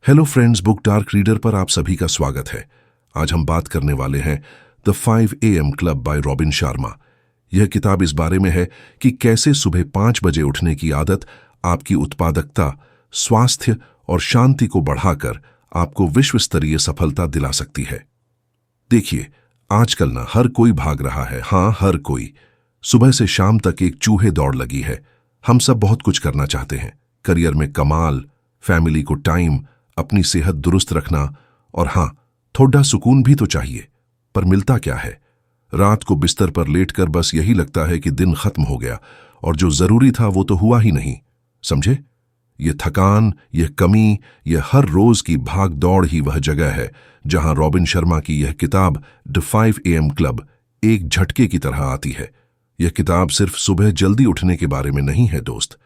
Hello friends, book dark reader पर आप सभी का स्वागत है। आज हम बात करने वाले हैं the 5 AM club bye robin Sharma. यह किताब इस बारे में है कि कैसे सुबह 5 बजे उठने की आदत आपकी उत्पादकता, स्वास्थ्य और शांति को बढ़ाकर आपको विश्व स्तरीय सफलता दिला सकती है। देखिए, आजकल ना हर कोई भाग रहा है। हाँ, हर कोई। सुबह से शाम तक एक चूहे दौड़ लगी है। हम सब बहुत कुछ करना चाहते हैं, करियर में कमाल, फैमिली को टाइम, अपनी सेहत दुरुस्त रखना और हाँ, थोड़ा सुकून भी तो चाहिए। पर मिलता क्या है? रात को बिस्तर पर लेटकर बस यही लगता है कि दिन खत्म हो गया और जो जरूरी था वो तो हुआ ही नहीं। समझे? ये थकान, ये कमी, ये हर रोज की भाग दौड़ ही वह जगह है जहां रॉबिन शर्मा की यह किताब द 5 AM क्लब एक झटके की तरह आती है। यह किताब सिर्फ सुबह जल्दी उठने के बारे में नहीं है दोस्त।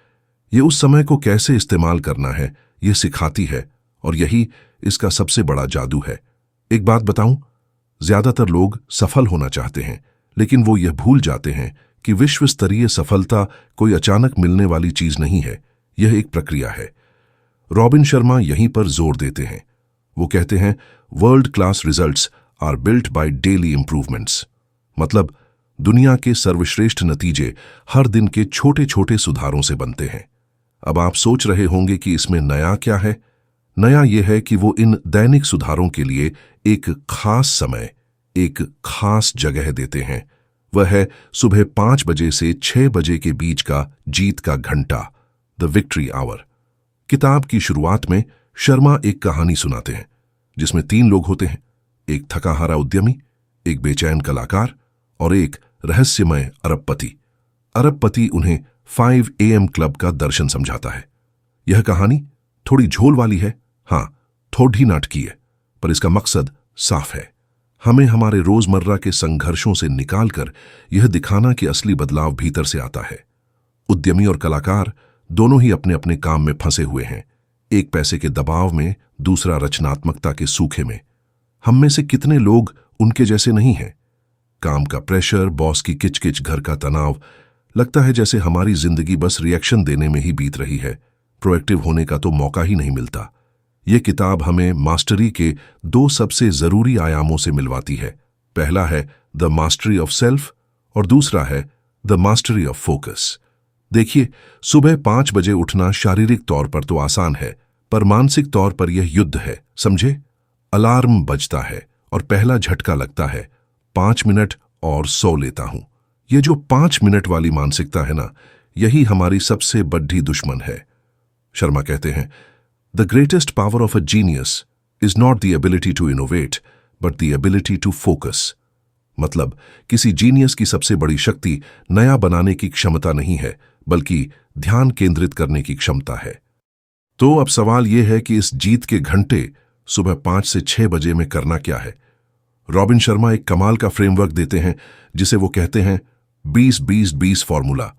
ये उस समय को कैसे इस्तेमाल करना है ये सिखाती है, और यही इसका सबसे बड़ा जादू है। एक बात बताऊं, ज्यादातर लोग सफल होना चाहते हैं, लेकिन वो यह भूल जाते हैं कि विश्व स्तरीय सफलता कोई अचानक मिलने वाली चीज नहीं है, यह एक प्रक्रिया है। रॉबिन शर्मा यहीं पर जोर देते हैं। वो कहते हैं, world class results are built by daily improvements. मतलब दुनिया के सर्वश्रेष्ठ नतीजे हर दिन के छोटे छोटे सुधारों से बनते हैं। अब आप सोच रहे होंगे कि इसमें नया क्या है। नया यह है कि वो इन दैनिक सुधारों के लिए एक खास समय, एक खास जगह देते हैं। वह है सुबह 5 बजे से 6 बजे के बीच का जीत का घंटा, द विक्ट्री आवर। किताब की शुरुआत में शर्मा एक कहानी सुनाते हैं जिसमें 3 लोग होते हैं, एक थकाहारा उद्यमी, एक बेचैन कलाकार और एक रहस्यमय अरबपति। अरबपति उन्हें 5 AM क्लब का दर्शन समझाता है। यह कहानी थोड़ी झोल वाली है, हाँ, थोड़ी नाटकीय है, पर इसका मकसद साफ है। हमें हमारे रोजमर्रा के संघर्षों से निकालकर यह दिखाना कि असली बदलाव भीतर से आता है। उद्यमी और कलाकार दोनों ही अपने अपने काम में फंसे हुए हैं, एक पैसे के दबाव में, दूसरा रचनात्मकता के सूखे में। हम में से कितने लोग उनके जैसे नहीं हैं? काम का प्रेशर, बॉस की किचकिच, घर का तनाव, लगता है जैसे हमारी जिंदगी बस रिएक्शन देने में ही बीत रही है। प्रोएक्टिव होने का तो मौका ही नहीं मिलता। यह किताब हमें मास्टरी के 2 सबसे जरूरी आयामों से मिलवाती है। पहला है द मास्टरी ऑफ सेल्फ और दूसरा है द मास्टरी ऑफ फोकस। देखिए, सुबह 5 बजे उठना शारीरिक तौर पर तो आसान है, पर मानसिक तौर पर यह युद्ध है। समझे? अलार्म बजता है और पहला झटका लगता है, 5 मिनट और सो लेता हूं। ये जो 5 मिनट वाली मानसिकता है ना, यही हमारी सबसे बड़ी दुश्मन है। शर्मा कहते हैं, the greatest power of a genius is not the ability to innovate but the ability to focus. मतलब किसी जीनियस की सबसे बड़ी शक्ति नया बनाने की क्षमता नहीं है, बल्कि ध्यान केंद्रित करने की क्षमता है। तो अब सवाल यह है कि इस जीत के घंटे सुबह 5 से 6 बजे में करना क्या है। रॉबिन शर्मा एक कमाल का फ्रेमवर्क देते हैं जिसे वो कहते हैं 20-20-20 फॉर्मूला।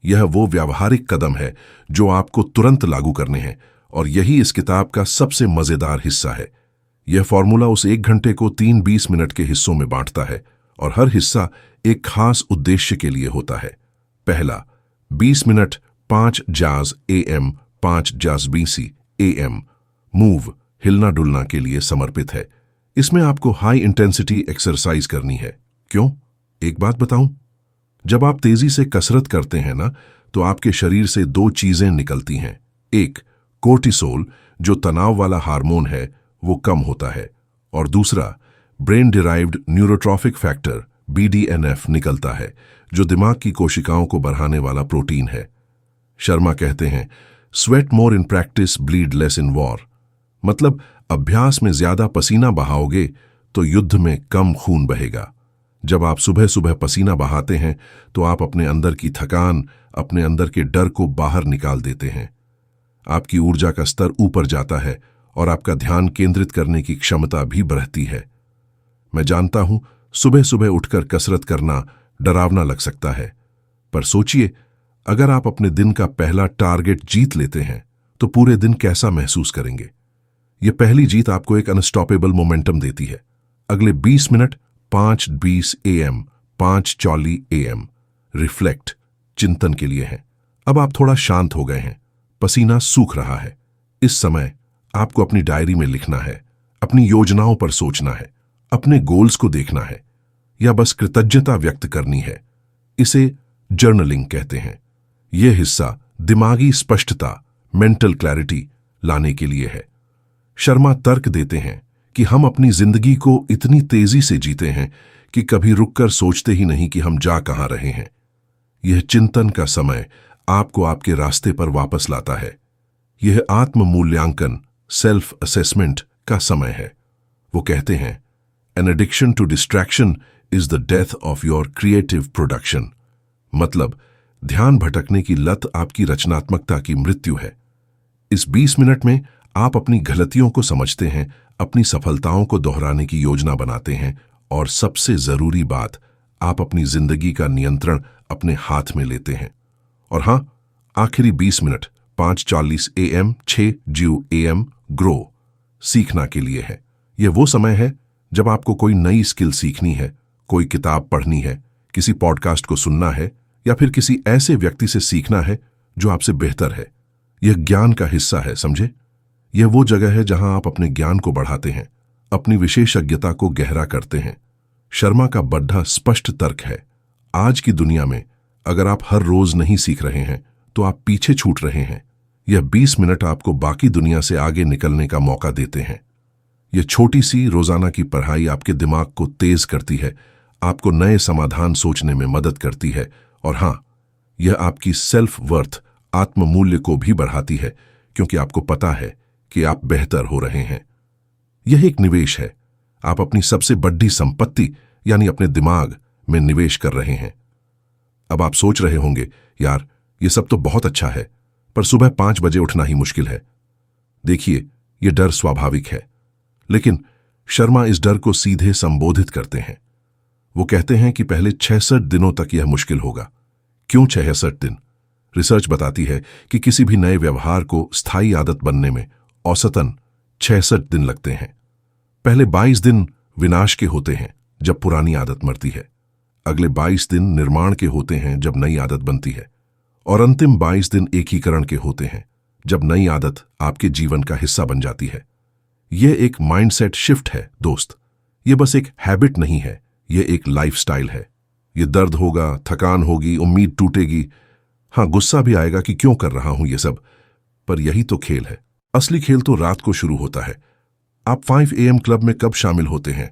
यह वो व्यावहारिक कदम है जो आपको तुरंत लागू करने हैं, और यही इस किताब का सबसे मजेदार हिस्सा है। यह फॉर्मूला उस 1 घंटे को 3 20 मिनट के हिस्सों में बांटता है, और हर हिस्सा एक खास उद्देश्य के लिए होता है। पहला, 20 मिनट 5 जाज AM 5 जाज BC AM मूव, हिलना डुलना के लिए समर्पित है। इसमें आपको हाई इंटेंसिटी एक्सरसाइज करनी है। क्यों? एक बात बताऊं, जब आप तेजी से कसरत करते हैं ना, तो आपके शरीर से 2 चीजें निकलती हैं। एक, कोर्टिसोल, जो तनाव वाला हार्मोन है, वो कम होता है, और दूसरा, brain derived neurotrophic factor BDNF निकलता है, जो दिमाग की कोशिकाओं को बढ़ाने वाला प्रोटीन है। शर्मा कहते हैं, sweat more in practice, bleed less in war. मतलब अभ्यास में ज्यादा पसीना बहाओगे तो युद्ध में कम खून बहेगा। जब आप सुबह सुबह पसीना बहाते हैं तो आप अपने अंदर की थकान, अपने अंदर के डर को बाहर निकाल देते हैं। आपकी ऊर्जा का स्तर ऊपर जाता है और आपका ध्यान केंद्रित करने की क्षमता भी बढ़ती है। मैं जानता हूं, सुबह सुबह उठकर कसरत करना डरावना लग सकता है, पर सोचिए, अगर आप अपने दिन का पहला टारगेट जीत लेते हैं तो पूरे दिन कैसा महसूस करेंगे। यह पहली जीत आपको एक अनस्टॉपेबल मोमेंटम देती है। अगले 20 मिनट 5:20 AM 5:40 AM रिफ्लेक्ट, चिंतन के लिए है। अब आप थोड़ा शांत हो गए हैं, पसीना सूख रहा है। इस समय आपको अपनी डायरी में लिखना है, अपनी योजनाओं पर सोचना है, अपने गोल्स को देखना है, या बस कृतज्ञता व्यक्त करनी है। इसे जर्नलिंग कहते हैं। यह हिस्सा दिमागी स्पष्टता, मेंटल क्लैरिटी लाने के लिए है। शर्मा तर्क देते हैं कि हम अपनी जिंदगी को इतनी तेजी से जीते हैं कि कभी रुककर सोचते ही नहीं कि हम जा कहां रहे हैं। यह चिंतन का समय आपको आपके रास्ते पर वापस लाता है। यह आत्म मूल्यांकन, सेल्फ असेसमेंट का समय है। वो कहते हैं, an addiction to distraction is the death of your creative production. मतलब, ध्यान भटकने की लत आपकी रचनात्मकता की मृत्यु है। इस 20 मिनट में आप अपनी गलतियों को समझते हैं, अपनी सफलताओं को दोहराने की योजना बनाते हैं, और सबसे जरूरी बात, आप अपनी जिंदगी का नियंत्रण अपने हाथ में लेते हैं। और हां, आखिरी 20 मिनट 5:40 AM 6 AM ग्रो सीखना के लिए है। यह वो समय है जब आपको कोई नई स्किल सीखनी है, कोई किताब पढ़नी है, किसी पॉडकास्ट को सुनना है, या फिर किसी ऐसे व्यक्ति से सीखना है जो आपसे बेहतर है। यह ज्ञान का हिस्सा है, समझे? यह वो जगह है जहां आप अपने ज्ञान को बढ़ाते हैं, अपनी विशेषज्ञता को गहरा करते हैं। शर्मा का बड्ढा स्पष्ट तर्क है, आज की दुनिया में अगर आप हर रोज नहीं सीख रहे हैं तो आप पीछे छूट रहे हैं। यह 20 मिनट आपको बाकी दुनिया से आगे निकलने का मौका देते हैं। यह छोटी सी रोजाना की पढ़ाई आपके दिमाग को तेज करती है, आपको नए समाधान सोचने में मदद करती है, और हां, यह आपकी सेल्फ वर्थ, आत्म मूल्य को भी बढ़ाती है, क्योंकि आपको पता है कि आप बेहतर हो रहे हैं। यह एक निवेश है। आप अपनी सबसे बड़ी संपत्ति यानी अपने दिमाग में निवेश कर रहे हैं। अब आप सोच रहे होंगे, यार यह सब तो बहुत अच्छा है, पर सुबह 5 बजे उठना ही मुश्किल है। देखिए, यह डर स्वाभाविक है, लेकिन शर्मा इस डर को सीधे संबोधित करते हैं। वो कहते हैं कि पहले 66 दिनों तक यह मुश्किल होगा। क्यों 66 दिन? रिसर्च बताती है कि किसी भी नए व्यवहार को स्थायी आदत बनने में औसतन 66 दिन लगते हैं। पहले 22 दिन विनाश के होते हैं, जब पुरानी आदत मरती है। अगले 22 दिन निर्माण के होते हैं, जब नई आदत बनती है। और अंतिम 22 दिन एकीकरण के होते हैं, जब नई आदत आपके जीवन का हिस्सा बन जाती है। यह एक माइंडसेट शिफ्ट है दोस्त। यह बस एक हैबिट नहीं है, यह एक लाइफस्टाइल है। यह दर्द होगा, थकान होगी, उम्मीद टूटेगी, हां, गुस्सा भी आएगा कि क्यों कर रहा हूं ये सब, पर यही तो खेल है। असली खेल तो रात को शुरू होता है। आप 5 AM क्लब में कब शामिल होते हैं?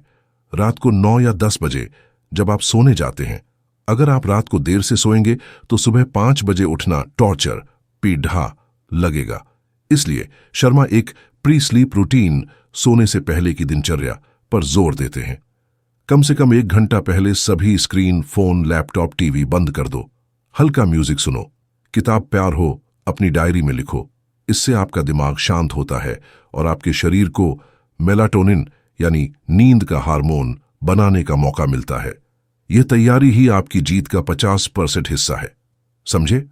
रात को 9 या 10 बजे, जब आप सोने जाते हैं। अगर आप रात को देर से सोएंगे तो सुबह 5 बजे उठना टॉर्चर, पीढ़ा लगेगा। इसलिए शर्मा एक प्री स्लीप रूटीन, सोने से पहले की दिनचर्या पर जोर देते हैं। कम से कम 1 घंटा पहले सभी स्क्रीन, फोन, लैपटॉप, टीवी बंद कर दो। हल्का म्यूजिक सुनो, किताब प्यार हो, अपनी डायरी में लिखो। इससे आपका दिमाग शांत होता है और आपके शरीर को मेलाटोनिन यानी नींद का हार्मोन बनाने का मौका मिलता है। यह तैयारी ही आपकी जीत का 50% हिस्सा है, समझे?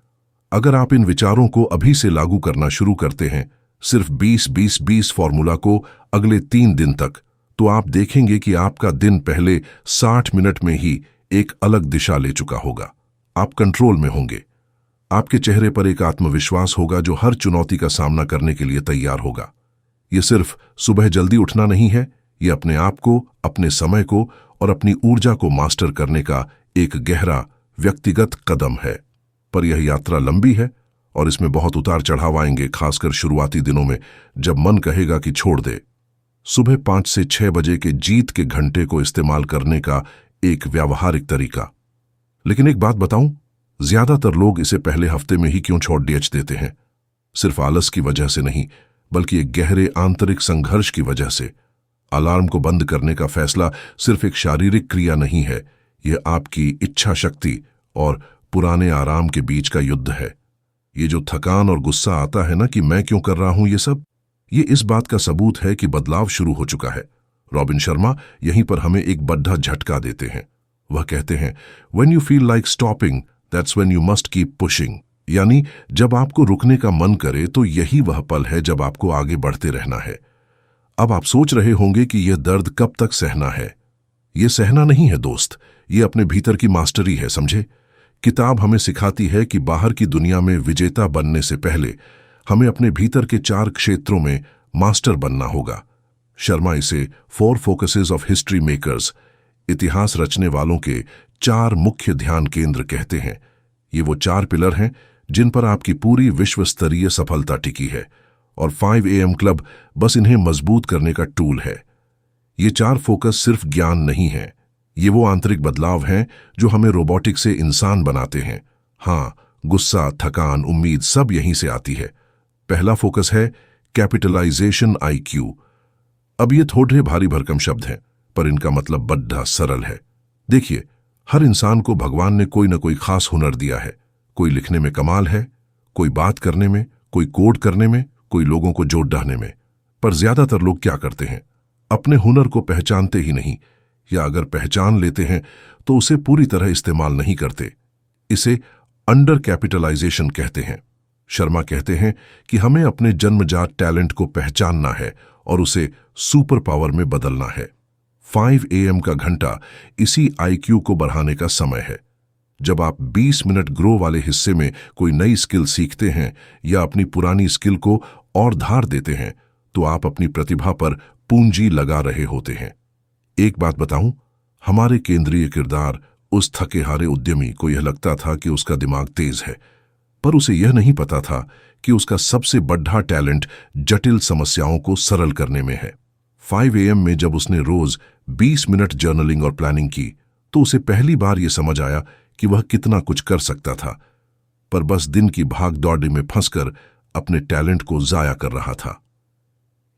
अगर आप इन विचारों को अभी से लागू करना शुरू करते हैं, सिर्फ 20-20-20 फॉर्मूला को अगले 3 दिन तक, तो आप देखेंगे कि आपका दिन पहले 60 मिनट में ही एक अलग दिशा ले चुका होगा। आप कंट्रोल में होंगे। आपके चेहरे पर एक आत्मविश्वास होगा जो हर चुनौती का सामना करने के लिए तैयार होगा। यह सिर्फ सुबह जल्दी उठना नहीं है, यह अपने आप को, अपने समय को और अपनी ऊर्जा को मास्टर करने का एक गहरा व्यक्तिगत कदम है। पर यह यात्रा लंबी है और इसमें बहुत उतार चढ़ाव आएंगे, खासकर शुरुआती दिनों में, जब मन कहेगा कि छोड़ दे। सुबह 5 से 6 बजे के जीत के घंटे को इस्तेमाल करने का एक व्यावहारिक तरीका। लेकिन एक बात बताऊं, ज्यादातर लोग इसे पहले हफ्ते में ही क्यों छोड़ देते हैं? सिर्फ आलस की वजह से नहीं, बल्कि एक गहरे आंतरिक संघर्ष की वजह से। अलार्म को बंद करने का फैसला सिर्फ एक शारीरिक क्रिया नहीं है, यह आपकी इच्छा शक्ति और पुराने आराम के बीच का युद्ध है। ये जो थकान और गुस्सा आता है ना कि मैं क्यों कर रहा हूं ये सब, ये इस बात का सबूत है कि बदलाव शुरू हो चुका है। रॉबिन शर्मा यहीं पर हमें एक बड़ा झटका देते हैं। वह कहते हैं, when you feel like stopping, that's when you must keep pushing. यानी जब आपको रुकने का मन करे तो यही वह पल है जब आपको आगे बढ़ते रहना है। अब आप सोच रहे होंगे कि यह दर्द कब तक सहना है। यह सहना नहीं है दोस्त, ये अपने भीतर की मास्टरी है, समझे? किताब हमें सिखाती है कि बाहर की दुनिया में विजेता बनने से पहले हमें अपने भीतर के 4 क्षेत्रों में मास्टर बनना होगा। शर्मा इसे 4 फोकसेस ऑफ हिस्ट्री मेकर्स, इतिहास रचने वालों के 4 मुख्य ध्यान केंद्र कहते हैं। ये वो 4 पिलर हैं जिन पर आपकी पूरी विश्व स्तरीय सफलता टिकी है, और 5 AM क्लब बस इन्हें मजबूत करने का टूल है। ये 4 फोकस सिर्फ ज्ञान नहीं है, ये वो आंतरिक बदलाव हैं जो हमें रोबोटिक से इंसान बनाते हैं। हाँ, गुस्सा, थकान, उम्मीद सब यहीं से आती है। पहला फोकस है कैपिटलाइजेशन IQ। अब ये थोड़े भारी भरकम शब्द हैं, पर इनका मतलब बड़ा सरल है। देखिए, हर इंसान को भगवान ने कोई ना कोई खास हुनर दिया है। कोई लिखने में कमाल है, कोई बात करने में, कोई कोड करने में, कोई लोगों को जोड़ डालने में। पर ज्यादातर लोग क्या करते हैं? अपने हुनर को पहचानते ही नहीं, या अगर पहचान लेते हैं तो उसे पूरी तरह इस्तेमाल नहीं करते। इसे अंडर कैपिटलाइजेशन कहते हैं। शर्मा कहते हैं कि हमें अपने जन्मजात टैलेंट को पहचानना है और उसे सुपर पावर में बदलना है। 5 AM का घंटा इसी IQ को बढ़ाने का समय है। जब आप 20 मिनट ग्रो वाले हिस्से में कोई नई स्किल सीखते हैं या अपनी पुरानी स्किल को और धार देते हैं, तो आप अपनी प्रतिभा पर पूंजी लगा रहे होते हैं। एक बात बताऊं, हमारे केंद्रीय किरदार, उस थके हारे उद्यमी को यह लगता था कि उसका दिमाग तेज है, पर उसे यह नहीं पता था कि उसका सबसे बड़ा टैलेंट जटिल समस्याओं को सरल करने में है। 5 AM में जब उसने रोज 20 मिनट जर्नलिंग और प्लानिंग की, तो उसे पहली बार यह समझ आया कि वह कितना कुछ कर सकता था, पर बस दिन की भाग दौड़ में फंसकर अपने टैलेंट को जाया कर रहा था।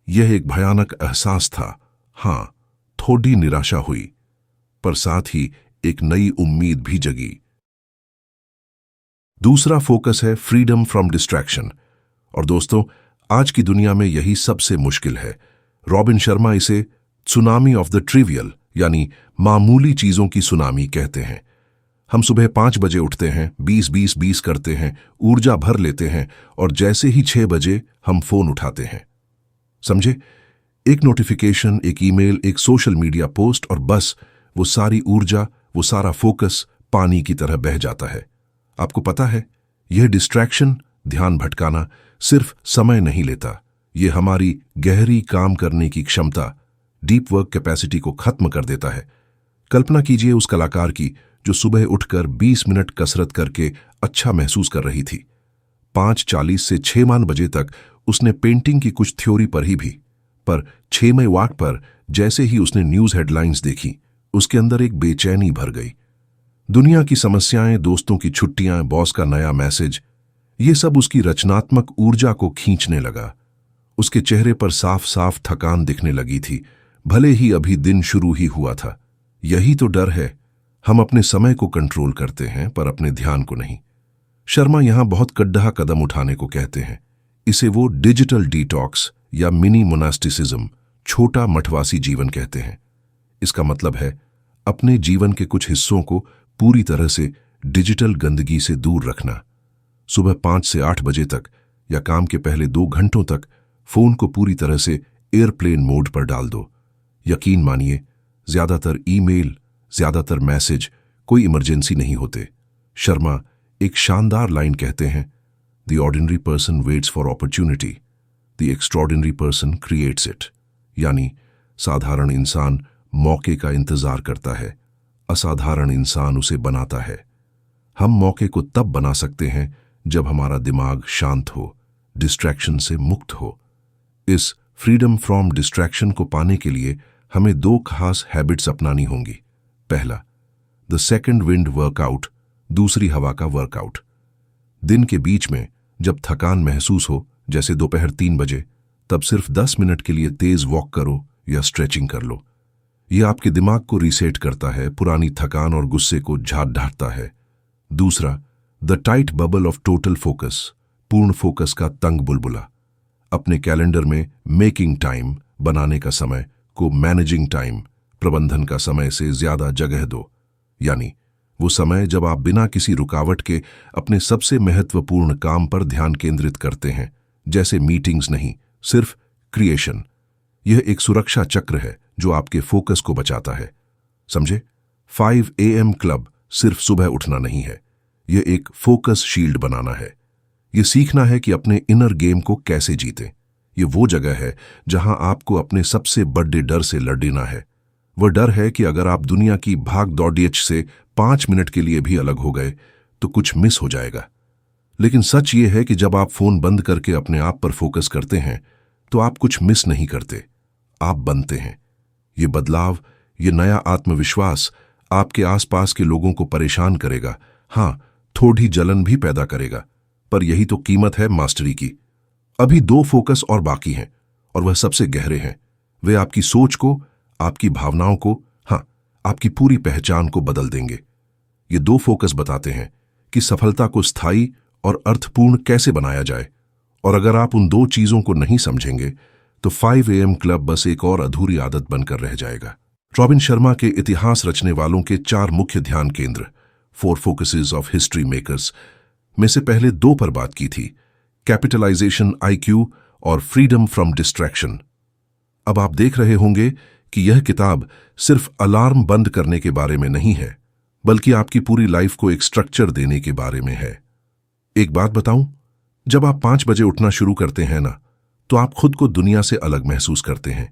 यह एक भयानक एहसास था। हाँ, थोड़ी निराशा हुई, पर साथ ही एक नई उम्मीद भी जगी। दूसरा फोकस है फ्रीडम फ्रॉम डिस्ट्रैक्शन। और दोस्तों, आज की दुनिया में यही सबसे मुश्किल है। रॉबिन शर्मा इसे सुनामी ऑफ द ट्रिवियल, यानी मामूली चीजों की सुनामी कहते हैं। हम सुबह 5 बजे उठते हैं, 20-20-20 करते हैं, ऊर्जा भर लेते हैं, और जैसे ही 6 बजे हम फोन उठाते हैं। समझे? एक नोटिफिकेशन, एक ईमेल, एक सोशल मीडिया पोस्ट, और बस वो सारी ऊर्जा, वो सारा फोकस पानी की तरह बह जाता है। आपको पता है, यह डिस्ट्रैक्शन, ध्यान भटकाना, सिर्फ समय नहीं लेता, यह हमारी गहरी काम करने की क्षमता, डीप वर्क कैपेसिटी को खत्म कर देता है। कल्पना कीजिए उस कलाकार की जो सुबह उठकर 20 मिनट कसरत करके अच्छा महसूस कर रही थी। 5:40 से 6 बजे तक उसने पेंटिंग की कुछ थ्योरी पढ़ी भी, पर 6 वाट पर जैसे ही उसने न्यूज हेडलाइंस देखी, उसके अंदर एक बेचैनी भर गई। दुनिया की समस्याएं, दोस्तों की छुट्टियां, बॉस का नया मैसेज, ये सब उसकी रचनात्मक ऊर्जा को खींचने लगा। उसके चेहरे पर साफ साफ थकान दिखने लगी थी, भले ही अभी दिन शुरू ही हुआ था। यही तो डर है, हम अपने समय को कंट्रोल करते हैं पर अपने ध्यान को नहीं। शर्मा यहां बहुत कड्ढा कदम उठाने को कहते हैं। इसे वो डिजिटल डिटॉक्स या मिनी मोनास्टिसिज्म, छोटा मठवासी जीवन कहते हैं। इसका मतलब है अपने जीवन के कुछ हिस्सों को पूरी तरह से डिजिटल गंदगी से दूर रखना। सुबह 5 से 8 बजे तक या काम के पहले 2 घंटों तक फोन को पूरी तरह से एयरप्लेन मोड पर डाल दो। यकीन मानिए, ज्यादातर ईमेल, ज्यादातर मैसेज कोई इमरजेंसी नहीं होते। शर्मा एक शानदार लाइन कहते हैं, the ordinary person waits for opportunity, the extraordinary person creates it. यानी साधारण इंसान मौके का इंतजार करता है, असाधारण इंसान उसे बनाता है। हम मौके को तब बना सकते हैं जब हमारा दिमाग शांत हो, डिस्ट्रैक्शन से मुक्त हो। इस फ्रीडम फ्रॉम डिस्ट्रैक्शन को पाने के लिए हमें 2 खास हैबिट्स अपनानी होंगी। पहला, द सेकंड विंड वर्कआउट, दूसरी हवा का वर्कआउट। दिन के बीच में जब थकान महसूस हो, जैसे दोपहर 3 बजे, तब सिर्फ 10 मिनट के लिए तेज वॉक करो या स्ट्रेचिंग कर लो। यह आपके दिमाग को रीसेट करता है, पुरानी थकान और गुस्से को झाड़ ढांढता है। दूसरा, the tight bubble of total focus, पूर्ण फोकस का तंग बुलबुला। अपने कैलेंडर में मेकिंग टाइम, बनाने का समय, को मैनेजिंग टाइम, प्रबंधन का समय से ज्यादा जगह दो। यानी वो समय जब आप बिना किसी रुकावट के अपने सबसे महत्वपूर्ण काम पर ध्यान केंद्रित करते हैं, जैसे मीटिंग्स नहीं, सिर्फ क्रिएशन। यह एक सुरक्षा चक्र है जो आपके फोकस को बचाता है। समझे? 5 AM क्लब सिर्फ सुबह उठना नहीं है, यह एक फोकस शील्ड बनाना है। यह सीखना है कि अपने इनर गेम को कैसे जीतें। ये वो जगह है जहां आपको अपने सबसे बड़े डर से लड़ना है। वह डर है कि अगर आप दुनिया की भाग दौड़ से 5 मिनट के लिए भी अलग हो गए तो कुछ मिस हो जाएगा। लेकिन सच ये है कि जब आप फोन बंद करके अपने आप पर फोकस करते हैं तो आप कुछ मिस नहीं करते, आप बनते हैं। ये बदलाव, ये नया आत्मविश्वास आपके आसपास के लोगों को परेशान करेगा, हाँ, थोड़ी जलन भी पैदा करेगा, पर यही तो कीमत है मास्टरी की। अभी 2 फोकस और बाकी हैं, और वह सबसे गहरे हैं। वे आपकी सोच को, आपकी भावनाओं को, हाँ, आपकी पूरी पहचान को बदल देंगे। ये 2 फोकस बताते हैं कि सफलता को स्थायी और अर्थपूर्ण कैसे बनाया जाए। और अगर आप उन 2 चीजों को नहीं समझेंगे तो 5 AM क्लब बस एक और अधूरी आदत बनकर रह जाएगा। रॉबिन शर्मा के इतिहास रचने वालों के 4 मुख्य ध्यान केंद्र, 4 फोकसेस ऑफ हिस्ट्री मेकर्स, में से पहले 2 पर बात की थी, कैपिटलाइजेशन IQ और फ्रीडम फ्रॉम डिस्ट्रैक्शन। अब आप देख रहे होंगे कि यह किताब सिर्फ अलार्म बंद करने के बारे में नहीं है, बल्कि आपकी पूरी लाइफ को एक स्ट्रक्चर देने के बारे में है। एक बात बताऊं, जब आप 5 बजे उठना शुरू करते हैं ना, तो आप खुद को दुनिया से अलग महसूस करते हैं।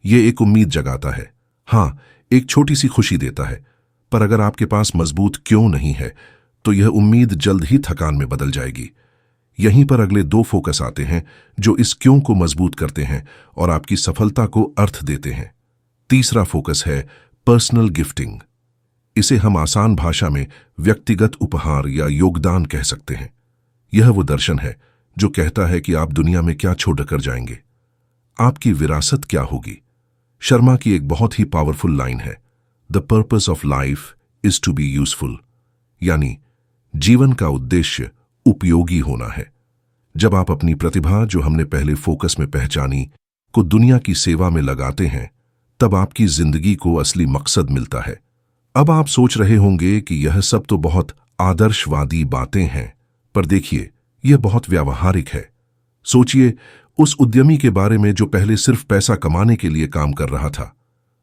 ये एक उम्मीद जगाता है, हाँ, एक छोटी सी खुशी देता है, पर अगर आपके पास मजबूत क्यों नहीं है तो यह उम्मीद जल्द ही थकान में बदल जाएगी। यहीं पर अगले 2 फोकस आते हैं जो इस क्यों को मजबूत करते हैं और आपकी सफलता को अर्थ देते हैं। तीसरा फोकस है पर्सनल गिफ्टिंग। इसे हम आसान भाषा में व्यक्तिगत उपहार या योगदान कह सकते हैं। यह वो दर्शन है जो कहता है कि आप दुनिया में क्या छोड़कर जाएंगे, आपकी विरासत क्या होगी। शर्मा की एक बहुत ही पावरफुल लाइन है, the purpose of life is to be useful, यानी जीवन का उद्देश्य उपयोगी होना है। जब आप अपनी प्रतिभा, जो हमने पहले फोकस में पहचानी, को दुनिया की सेवा में लगाते हैं, तब आपकी जिंदगी को असली मकसद मिलता है। अब आप सोच रहे होंगे कि यह सब तो बहुत आदर्शवादी बातें हैं, पर देखिए, यह बहुत व्यावहारिक है। सोचिए उस उद्यमी के बारे में जो पहले सिर्फ पैसा कमाने के लिए काम कर रहा था।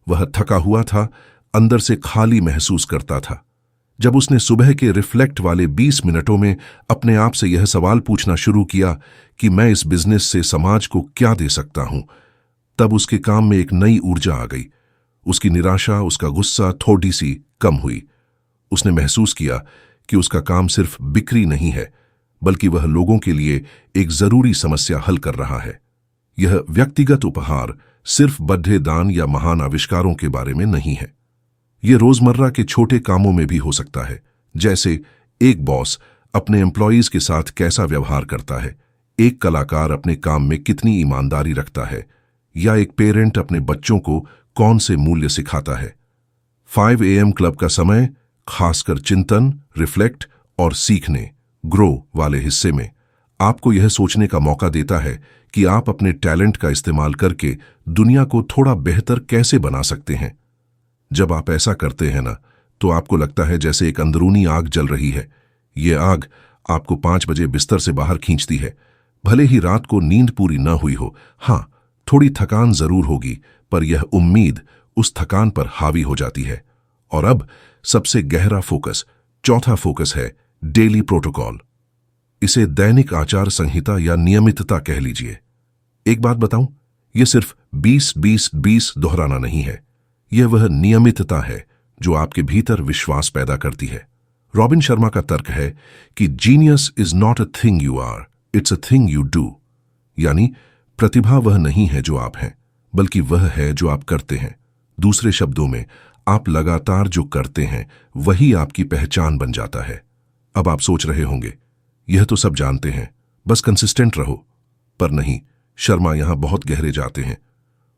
वह थका हुआ था, अंदर से खाली महसूस करता था। जब उसने सुबह के रिफ्लेक्ट वाले 20 मिनटों में अपने आप से यह सवाल पूछना शुरू किया कि मैं इस बिजनेस से समाज को क्या दे सकता हूं, तब उसके काम में एक नई ऊर्जा आ गई। उसकी निराशा, उसका गुस्सा थोड़ी सी कम हुई। उसने महसूस किया कि उसका काम सिर्फ बिक्री नहीं है, बल्कि वह लोगों के लिए एक जरूरी समस्या हल कर रहा है। यह व्यक्तिगत उपहार सिर्फ बड़े दान या महान आविष्कारों के बारे में नहीं है। यह रोजमर्रा के छोटे कामों में भी हो सकता है, जैसे एक बॉस अपने एम्प्लॉयज के साथ कैसा व्यवहार करता है, एक कलाकार अपने काम में कितनी ईमानदारी रखता है, या एक पेरेंट अपने बच्चों को कौन से मूल्य सिखाता है। 5 AM क्लब का समय खासकर चिंतन, रिफ्लेक्ट और सीखने, ग्रो वाले हिस्से में आपको यह सोचने का मौका देता है कि आप अपने टैलेंट का इस्तेमाल करके दुनिया को थोड़ा बेहतर कैसे बना सकते हैं। जब आप ऐसा करते हैं ना, तो आपको लगता है जैसे एक अंदरूनी आग जल रही है। ये आग आपको 5 बजे बिस्तर से बाहर खींचती है। भले ही रात को नींद पूरी न हुई हो, हाँ, थोड़ी थकान जरूर होगी, पर यह उम्मीद उस थकान पर हावी हो जाती है। और अब सबसे गहरा फोकस, चौथा फोकस है डेली प्रोटोकॉल। इसे दैनिक आचार संहिता या नियमितता कह लीजिए। एक बात बताऊं, यह सिर्फ 20-20-20 दोहराना नहीं है। यह वह नियमितता है जो आपके भीतर विश्वास पैदा करती है। रॉबिन शर्मा का तर्क है कि genius is not a thing you are, it's a thing you do. यानी प्रतिभा वह नहीं है जो आप हैं, बल्कि वह है जो आप करते हैं। दूसरे शब्दों में, आप लगातार जो करते हैं वही आपकी पहचान बन जाता है। अब आप सोच रहे होंगे, यह तो सब जानते हैं, बस कंसिस्टेंट रहो। पर नहीं, शर्मा यहां बहुत गहरे जाते हैं।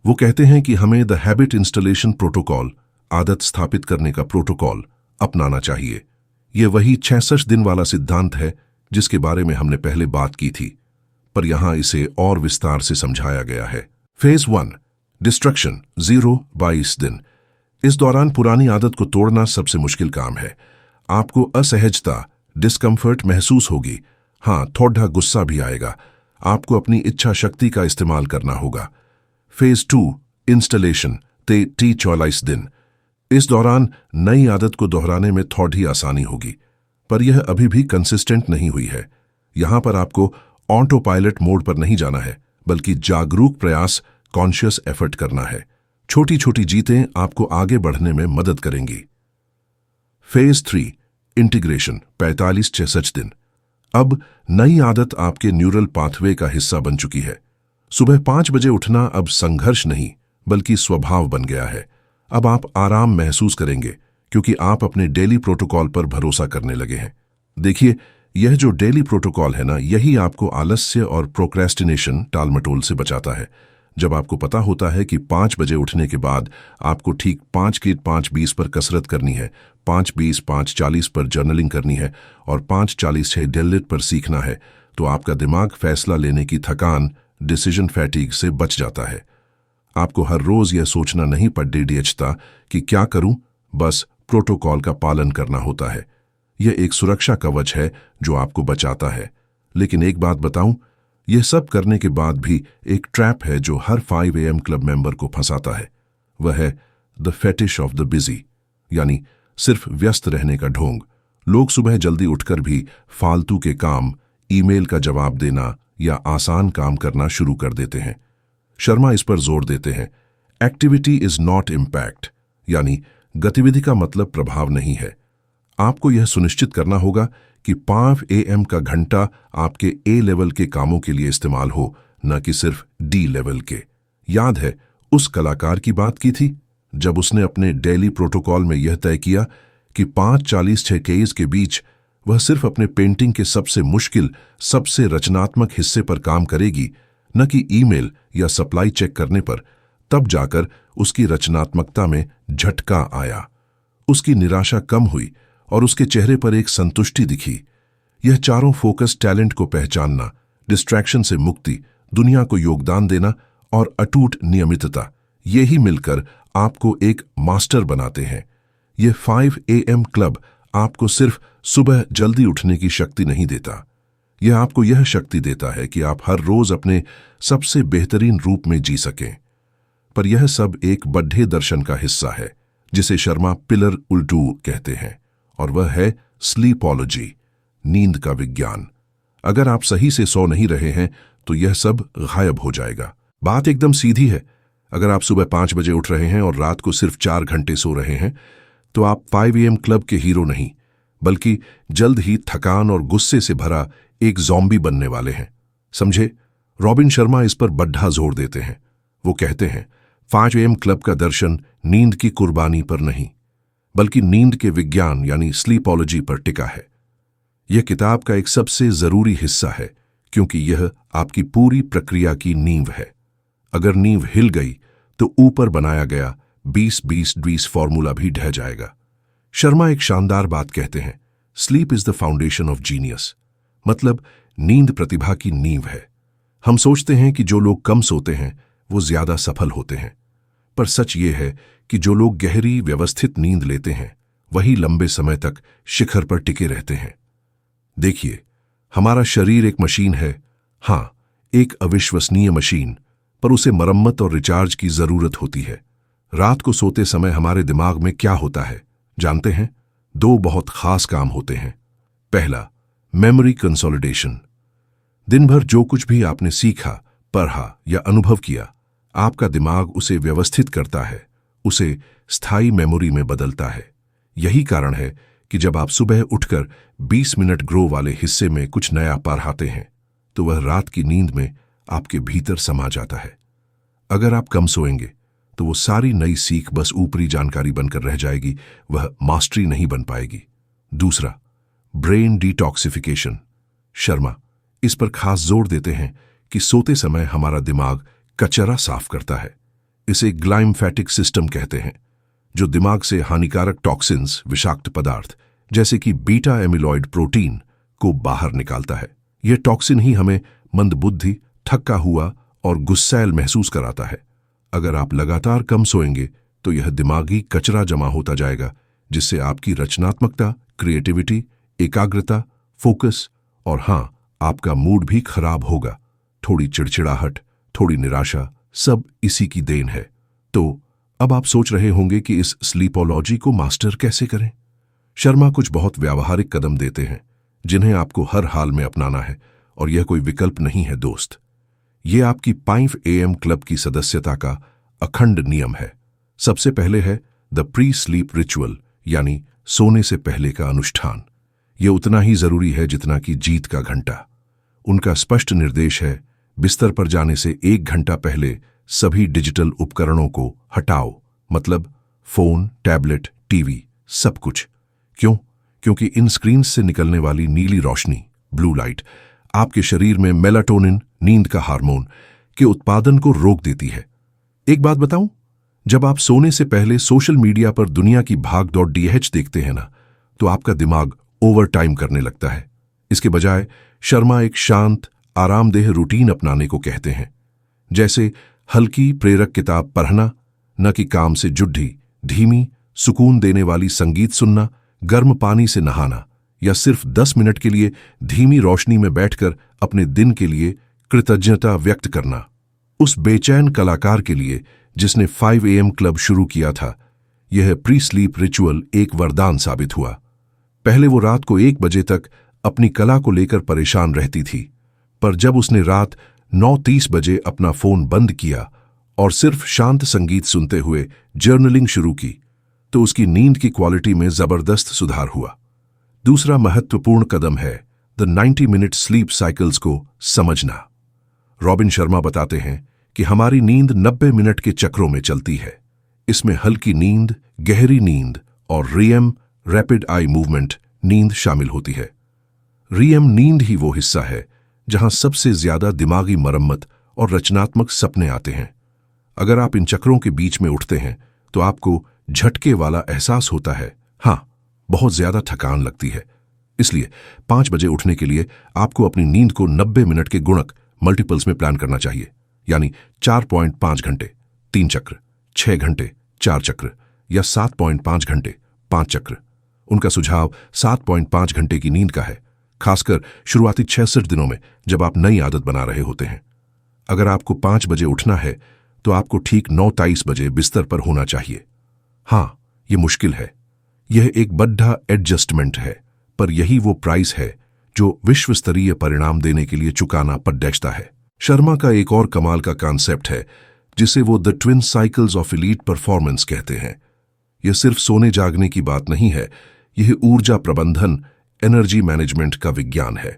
वो कहते हैं कि हमें द हैबिट इंस्टॉलेशन प्रोटोकॉल, आदत स्थापित करने का प्रोटोकॉल अपनाना चाहिए। यह वही 66 दिन वाला सिद्धांत है जिसके बारे में हमने पहले बात की थी, पर यहां इसे और विस्तार से समझाया गया है। फेज 1, डिस्ट्रक्शन 0-22 दिन। इस दौरान पुरानी आदत को तोड़ना सबसे मुश्किल काम है। आपको असहजता, डिस्कम्फर्ट महसूस होगी, हाँ, थोड़ा गुस्सा भी आएगा। आपको अपनी इच्छा शक्ति का इस्तेमाल करना होगा। फेज 2, इंस्टॉलेशन 44 दिन। इस दौरान नई आदत को दोहराने में थोड़ी आसानी होगी, पर यह अभी भी कंसिस्टेंट नहीं हुई है। यहां पर आपको ऑटो पायलट मोड पर नहीं जाना है, बल्कि जागरूक प्रयास, कॉन्शियस एफर्ट करना है। छोटी छोटी जीतें आपको आगे बढ़ने में मदद करेंगी। फेज 3 इंटीग्रेशन 45-66 दिन। अब नई आदत आपके न्यूरल पाथवे का हिस्सा बन चुकी है। सुबह 5 बजे उठना अब संघर्ष नहीं बल्कि स्वभाव बन गया है। अब आप आराम महसूस करेंगे क्योंकि आप अपने डेली प्रोटोकॉल पर भरोसा करने लगे हैं। देखिए, यह जो डेली प्रोटोकॉल है ना, यही आपको आलस्य और प्रोक्रेस्टिनेशन, टालमटोल से बचाता है। जब आपको पता होता है कि 5 बजे उठने के बाद आपको ठीक 5 की 5:20 पर कसरत करनी है, 5:20 5:40 पर जर्नलिंग करनी है और 5:40 6 डेडलिफ्ट पर सीखना है, तो आपका दिमाग फैसला लेने की थकान, डिसीजन फैटीग से बच जाता है। आपको हर रोज यह सोचना नहीं पड़ता कि क्या करूं, बस प्रोटोकॉल का पालन करना होता है। यह एक सुरक्षा कवच है जो आपको बचाता है। लेकिन एक बात बताऊं, यह सब करने के बाद भी एक ट्रैप है जो हर 5 AM क्लब मेंबर को फंसाता है। वह है the fetish of the busy, यानी सिर्फ व्यस्त रहने का ढोंग। लोग सुबह जल्दी उठकर भी फालतू के काम, ईमेल का जवाब देना या आसान काम करना शुरू कर देते हैं। शर्मा इस पर जोर देते हैं, एक्टिविटी इज नॉट इम्पैक्ट, यानी गतिविधि का मतलब प्रभाव नहीं है। आपको यह सुनिश्चित करना होगा कि 5 AM का घंटा आपके A लेवल के कामों के लिए इस्तेमाल हो, न कि सिर्फ D लेवल के। याद है उस कलाकार की बात की थी जब उसने अपने डेली प्रोटोकॉल में यह तय किया कि 5:40 6 केज के बीच वह सिर्फ अपने पेंटिंग के सबसे मुश्किल, सबसे रचनात्मक हिस्से पर काम करेगी, न कि ईमेल या सप्लाई चेक करने पर। तब जाकर उसकी रचनात्मकता में झटका आया। उसकी निराशा कम हुई और उसके चेहरे पर एक संतुष्टि दिखी। यह चारों फोकस, टैलेंट को पहचानना, डिस्ट्रैक्शन से मुक्ति, दुनिया को योगदान देना और अटूट नियमितता, ये ही मिलकर आपको एक मास्टर बनाते हैं। यह 5 AM क्लब आपको सिर्फ सुबह जल्दी उठने की शक्ति नहीं देता, यह आपको यह शक्ति देता है कि आप हर रोज अपने सबसे बेहतरीन रूप में जी सकें। पर यह सब एक बड्ढे दर्शन का हिस्सा है जिसे शर्मा पिलर उल्टू कहते हैं, और वह है स्लीपोलॉजी, नींद का विज्ञान। अगर आप सही से सो नहीं रहे हैं तो यह सब गायब हो जाएगा। बात एकदम सीधी है। अगर आप सुबह 5 बजे उठ रहे हैं और रात को सिर्फ 4 घंटे सो रहे हैं, तो आप 5 AM क्लब के हीरो नहीं, बल्कि जल्द ही थकान और गुस्से से भरा एक ज़ॉम्बी बनने वाले हैं। समझे? रॉबिन शर्मा इस पर बड्ढा जोर देते हैं। वो कहते हैं 5 AM क्लब का दर्शन नींद की कुर्बानी पर नहीं, बल्कि नींद के विज्ञान यानी स्लीपोलॉजी पर टिका है। यह किताब का एक सबसे जरूरी हिस्सा है क्योंकि यह आपकी पूरी प्रक्रिया की नींव है। अगर नींव हिल गई तो ऊपर बनाया गया 20-20-20 फॉर्मूला भी ढह जाएगा। शर्मा एक शानदार बात कहते हैं, sleep is the foundation of genius, मतलब नींद प्रतिभा की नींव है। हम सोचते हैं कि जो लोग कम सोते हैं वो ज्यादा सफल होते हैं, पर सच ये है कि जो लोग गहरी व्यवस्थित नींद लेते हैं वही लंबे समय तक शिखर पर टिके रहते हैं। देखिए, हमारा शरीर एक मशीन है, हाँ, एक अविश्वसनीय मशीन, पर उसे मरम्मत और रिचार्ज की जरूरत होती है। रात को सोते समय हमारे दिमाग में क्या होता है जानते हैं? 2 बहुत खास काम होते हैं। पहला, मेमोरी कंसोलिडेशन। दिन भर जो कुछ भी आपने सीखा, पढ़ा या अनुभव किया, आपका दिमाग उसे व्यवस्थित करता है, उसे स्थायी मेमोरी में बदलता है। यही कारण है कि जब आप सुबह उठकर 20 मिनट ग्रो वाले हिस्से में कुछ नया पढ़ाते हैं तो वह रात की नींद में आपके भीतर समा जाता है। अगर आप कम सोएंगे तो वो सारी नई सीख बस ऊपरी जानकारी बनकर रह जाएगी, वह मास्टरी नहीं बन पाएगी। दूसरा, ब्रेन डिटॉक्सिफिकेशन। शर्मा इस पर खास जोर देते हैं कि सोते समय हमारा दिमाग कचरा साफ करता है। इसे ग्लाइम्फेटिक सिस्टम कहते हैं, जो दिमाग से हानिकारक टॉक्सिन्स, विषाक्त पदार्थ जैसे कि बीटा एमिलॉइड प्रोटीन को बाहर निकालता है। यह टॉक्सिन ही हमें मंदबुद्धि, थका हुआ और गुस्सैल महसूस कराता है। अगर आप लगातार कम सोएंगे तो यह दिमागी कचरा जमा होता जाएगा, जिससे आपकी रचनात्मकता, क्रिएटिविटी, एकाग्रता, फोकस और हाँ, आपका मूड भी खराब होगा। थोड़ी चिड़चिड़ाहट, थोड़ी निराशा, सब इसी की देन है। तो अब आप सोच रहे होंगे कि इस स्लीपोलॉजी को मास्टर कैसे करें? शर्मा कुछ बहुत व्यावहारिक कदम देते हैं जिन्हें आपको हर हाल में अपनाना है, और यह कोई विकल्प नहीं है दोस्त। ये आपकी 5 AM क्लब की सदस्यता का अखंड नियम है। सबसे पहले है द प्री स्लीप रिचुअल, यानी सोने से पहले का अनुष्ठान। ये उतना ही जरूरी है जितना कि जीत का घंटा। उनका स्पष्ट निर्देश है, बिस्तर पर जाने से 1 घंटा पहले सभी डिजिटल उपकरणों को हटाओ, मतलब फोन, टैबलेट, टीवी, सब कुछ। क्यों? क्योंकि इन स्क्रीन से निकलने वाली नीली रोशनी, ब्लू लाइट, आपके शरीर में मेलाटोनिन, नींद का हार्मोन, के उत्पादन को रोक देती है। एक बात बताऊं, जब आप सोने से पहले सोशल मीडिया पर दुनिया की भागदौड़ DH देखते हैं ना, तो आपका दिमाग ओवर टाइम करने लगता है। इसके बजाय शर्मा एक शांत, आरामदेह रूटीन अपनाने को कहते हैं, जैसे हल्की प्रेरक किताब पढ़ना, न कि काम से जुड्ढी, धीमी, सुकून देने वाली संगीत सुनना, गर्म पानी से नहाना, या सिर्फ 10 मिनट के लिए धीमी रोशनी में बैठकर अपने दिन के लिए कृतज्ञता व्यक्त करना। उस बेचैन कलाकार के लिए जिसने 5 AM क्लब शुरू किया था, यह प्री स्लीप रिचुअल एक वरदान साबित हुआ। पहले वो रात को 1 बजे तक अपनी कला को लेकर परेशान रहती थी, पर जब उसने रात 9:30 बजे अपना फोन बंद किया और सिर्फ शांत संगीत सुनते हुए जर्नलिंग शुरू की, तो उसकी नींद की क्वालिटी में जबरदस्त सुधार हुआ। दूसरा महत्वपूर्ण कदम है द 90 मिनट स्लीप साइकिल्स को समझना। रॉबिन शर्मा बताते हैं कि हमारी नींद 90 मिनट के चक्रों में चलती है। इसमें हल्की नींद, गहरी नींद और REM, रैपिड आई मूवमेंट नींद शामिल होती है। REM नींद ही वो हिस्सा है जहां सबसे ज्यादा दिमागी मरम्मत और रचनात्मक सपने आते हैं। अगर आप इन चक्रों के बीच में उठते हैं तो आपको झटके वाला एहसास होता है, हाँ, बहुत ज्यादा थकान लगती है। इसलिए 5 बजे उठने के लिए आपको अपनी नींद को 90 मिनट के गुणक मल्टीपल्स में प्लान करना चाहिए, यानी 4.5 घंटे 3 चक्र, 6 घंटे 4 चक्र, या 7.5 घंटे 5 चक्र। उनका सुझाव 7.5 घंटे की नींद का है, खासकर शुरुआती 66 दिनों में जब आप नई आदत बना रहे होते हैं। अगर आपको 5 बजे उठना है तो आपको ठीक 9:23 बजे बिस्तर पर होना चाहिए। हाँ, ये मुश्किल है, यह एक बड्ढा एडजस्टमेंट है, पर यही वो प्राइस है जो विश्व स्तरीय परिणाम देने के लिए चुकाना पड़ता है। शर्मा का एक और कमाल का कॉन्सेप्ट है जिसे वो the twin cycles of elite performance कहते हैं। यह सिर्फ सोने जागने की बात नहीं है, यह ऊर्जा प्रबंधन, एनर्जी मैनेजमेंट का विज्ञान है।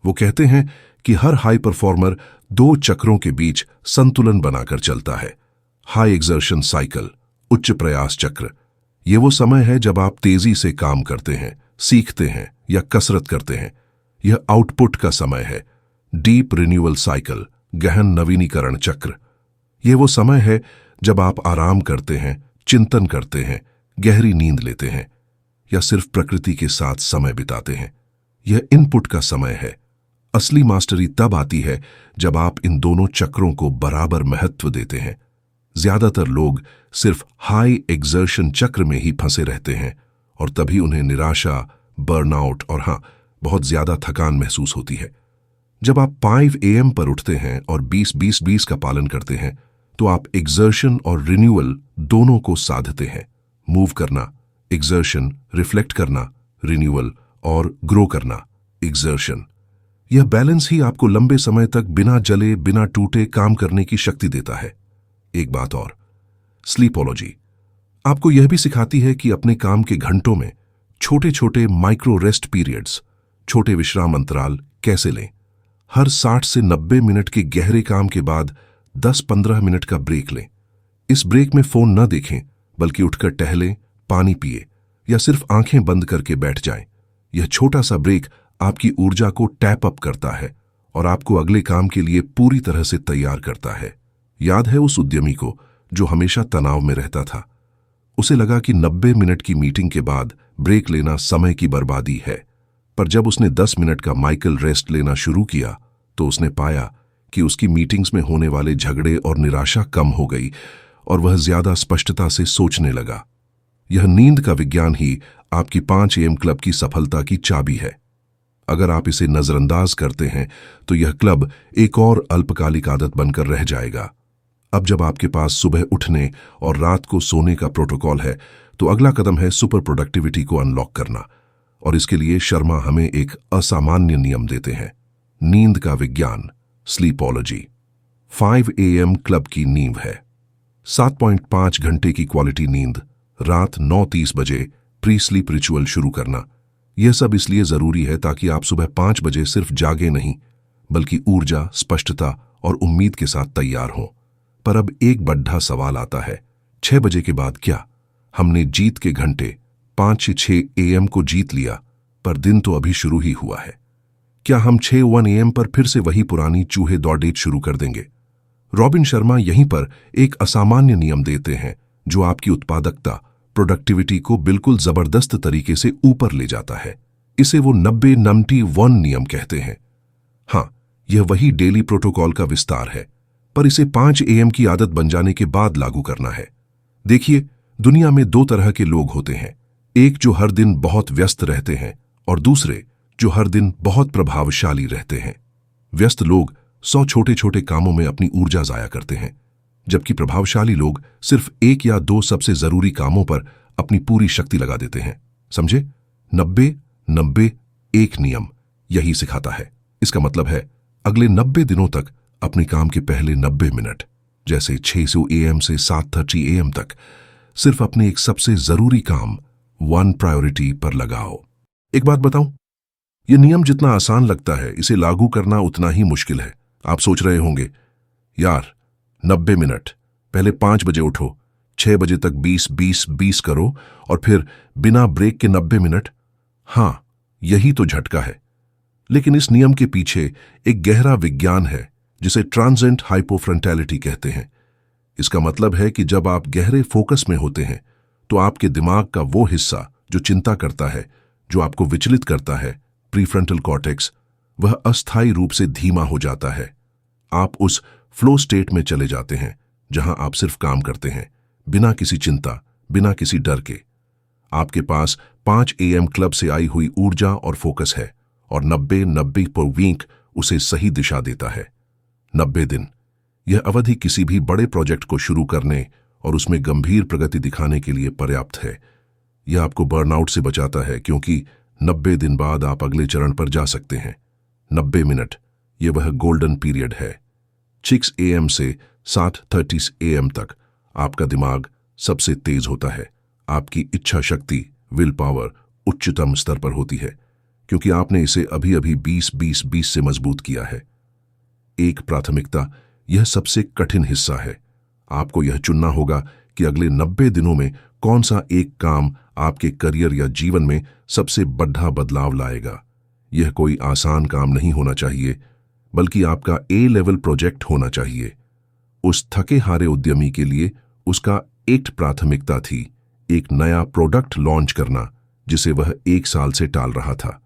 वो कहते हैं कि हर हाई परफॉर्मर 2 चक्रों के बीच संतुलन बनाकर चलता है। हाई एक्सर्शन साइकिल, उच्च प्रयास चक्र, ये वो समय है जब आप तेजी से काम करते हैं, सीखते हैं या कसरत करते हैं। यह आउटपुट का समय है। डीप रिन्यूअल साइकिल, गहन नवीनीकरण चक्र, ये वो समय है जब आप आराम करते हैं, चिंतन करते हैं, गहरी नींद लेते हैं, या सिर्फ प्रकृति के साथ समय बिताते हैं। यह इनपुट का समय है। असली मास्टरी तब आती है जब आप इन दोनों चक्रों को बराबर महत्व देते हैं। ज्यादातर लोग सिर्फ हाई एक्सर्शन चक्र में ही फंसे रहते हैं और तभी उन्हें निराशा, बर्नआउट और हाँ, बहुत ज्यादा थकान महसूस होती है। जब आप 5 AM पर उठते हैं और 20-20-20 का पालन करते हैं तो आप एक्सर्शन और रिन्यूअल दोनों को साधते हैं। मूव करना, एक्सर्शन, रिफ्लेक्ट करना, रिन्यूअल, और ग्रो करना, एक्सर्शन। यह बैलेंस ही आपको लंबे समय तक बिना जले, बिना टूटे काम करने की शक्ति देता है। एक बात और, स्लीपोलॉजी आपको यह भी सिखाती है कि अपने काम के घंटों में छोटे छोटे माइक्रो रेस्ट पीरियड्स, छोटे विश्राम अंतराल कैसे लें। हर 60 से 90 मिनट के गहरे काम के बाद 10-15 मिनट का ब्रेक लें। इस ब्रेक में फोन न देखें, बल्कि उठकर टहलें, पानी पिए या सिर्फ आंखें बंद करके बैठ जाएं। यह छोटा सा ब्रेक आपकी ऊर्जा को टैप अप करता है और आपको अगले काम के लिए पूरी तरह से तैयार करता है। याद है उस उद्यमी को जो हमेशा तनाव में रहता था? उसे लगा कि 90 मिनट की मीटिंग के बाद ब्रेक लेना समय की बर्बादी है, पर जब उसने 10 मिनट का माइकल रेस्ट लेना शुरू किया तो उसने पाया कि उसकी मीटिंग्स में होने वाले झगड़े और निराशा कम हो गई और वह ज्यादा स्पष्टता से सोचने लगा। यह नींद का विज्ञान ही आपकी 5 AM क्लब की सफलता की चाबी है। अगर आप इसे नजरअंदाज करते हैं तो यह क्लब एक और अल्पकालिक आदत बनकर रह जाएगा। अब जब आपके पास सुबह उठने और रात को सोने का प्रोटोकॉल है तो अगला कदम है सुपर प्रोडक्टिविटी को अनलॉक करना, और इसके लिए शर्मा हमें एक असामान्य नियम देते हैं, नींद का विज्ञान, स्लीपोलॉजी। 5 AM क्लब की नींव है। 7.5 घंटे की क्वालिटी नींद, रात 9:30 बजे प्री स्लीप रिचुअल शुरू करना। यह सब इसलिए जरूरी है ताकि आप सुबह 5 बजे सिर्फ जागे नहीं, बल्कि ऊर्जा, स्पष्टता और उम्मीद के साथ तैयार हों। पर अब एक बड़ा सवाल आता है, 6 बजे के बाद क्या? हमने जीत के घंटे 5-6 AM को जीत लिया, पर दिन तो अभी शुरू ही हुआ है। क्या हम 6-1 AM पर फिर से वही पुरानी चूहे दौड़ शुरू कर देंगे? रॉबिन शर्मा यहीं पर एक असामान्य नियम देते हैं जो आपकी उत्पादकता, प्रोडक्टिविटी को बिल्कुल जबरदस्त तरीके से ऊपर ले जाता है। इसे वो 90-91 नियम कहते हैं। हाँ, यह वही डेली प्रोटोकॉल का विस्तार है, पर इसे 5 AM की आदत बन जाने के बाद लागू करना है। देखिए, दुनिया में 2 तरह के लोग होते हैं, एक जो हर दिन बहुत व्यस्त रहते हैं और दूसरे जो हर दिन बहुत प्रभावशाली रहते हैं। व्यस्त लोग 100 छोटे छोटे कामों में अपनी ऊर्जा जाया करते हैं, जबकि प्रभावशाली लोग सिर्फ 1 या 2 सबसे जरूरी कामों पर अपनी पूरी शक्ति लगा देते हैं। समझे? 90-90-1 नियम यही सिखाता है। इसका मतलब है अगले 90 दिनों तक अपने काम के पहले 90 मिनट, जैसे 6 AM से 7:30 AM तक, सिर्फ अपने एक सबसे जरूरी काम 1 प्रायोरिटी पर लगाओ। एक बात बताऊं, यह नियम जितना आसान लगता है, इसे लागू करना उतना ही मुश्किल है। आप सोच रहे होंगे, यार 90 मिनट, पहले 5 बजे उठो, 6 बजे तक 20-20-20 करो और फिर बिना ब्रेक के 90 मिनट। हाँ, यही तो झटका है। लेकिन इस नियम के पीछे एक गहरा विज्ञान है जिसे ट्रांजेंट हाइपोफ्रंटैलिटी कहते हैं। इसका मतलब है कि जब आप गहरे फोकस में होते हैं तो आपके दिमाग का वो हिस्सा जो चिंता करता है, जो आपको विचलित करता है, प्रीफ्रंटल कॉर्टेक्स, वह अस्थायी रूप से धीमा हो जाता है। आप उस फ्लो स्टेट में चले जाते हैं जहां आप सिर्फ काम करते हैं, बिना किसी चिंता, बिना किसी डर के। आपके पास 5 AM क्लब से आई हुई ऊर्जा और फोकस है और 90-90 पर वीक उसे सही दिशा देता है। 90 दिन, यह अवधि किसी भी बड़े प्रोजेक्ट को शुरू करने और उसमें गंभीर प्रगति दिखाने के लिए पर्याप्त है। यह आपको बर्नआउट से बचाता है, क्योंकि 90 दिन बाद आप अगले चरण पर जा सकते हैं। 90 मिनट, यह वह गोल्डन पीरियड है। 6 AM से 7:30 AM तक आपका दिमाग सबसे तेज होता है। आपकी इच्छा शक्ति, विल पावर उच्चतम स्तर पर होती है, क्योंकि आपने इसे अभी अभी 20-20-20 से मजबूत किया है। एक प्राथमिकता, यह सबसे कठिन हिस्सा है। आपको यह चुनना होगा कि अगले 90 दिनों में कौन सा एक काम आपके करियर या जीवन में सबसे बड़ा बदलाव लाएगा। यह कोई आसान काम नहीं होना चाहिए, बल्कि आपका A लेवल प्रोजेक्ट होना चाहिए। उस थके हारे उद्यमी के लिए उसका एक प्राथमिकता थी, एक नया प्रोडक्ट लॉन्च करना जिसे वह 1 साल से टाल रहा था।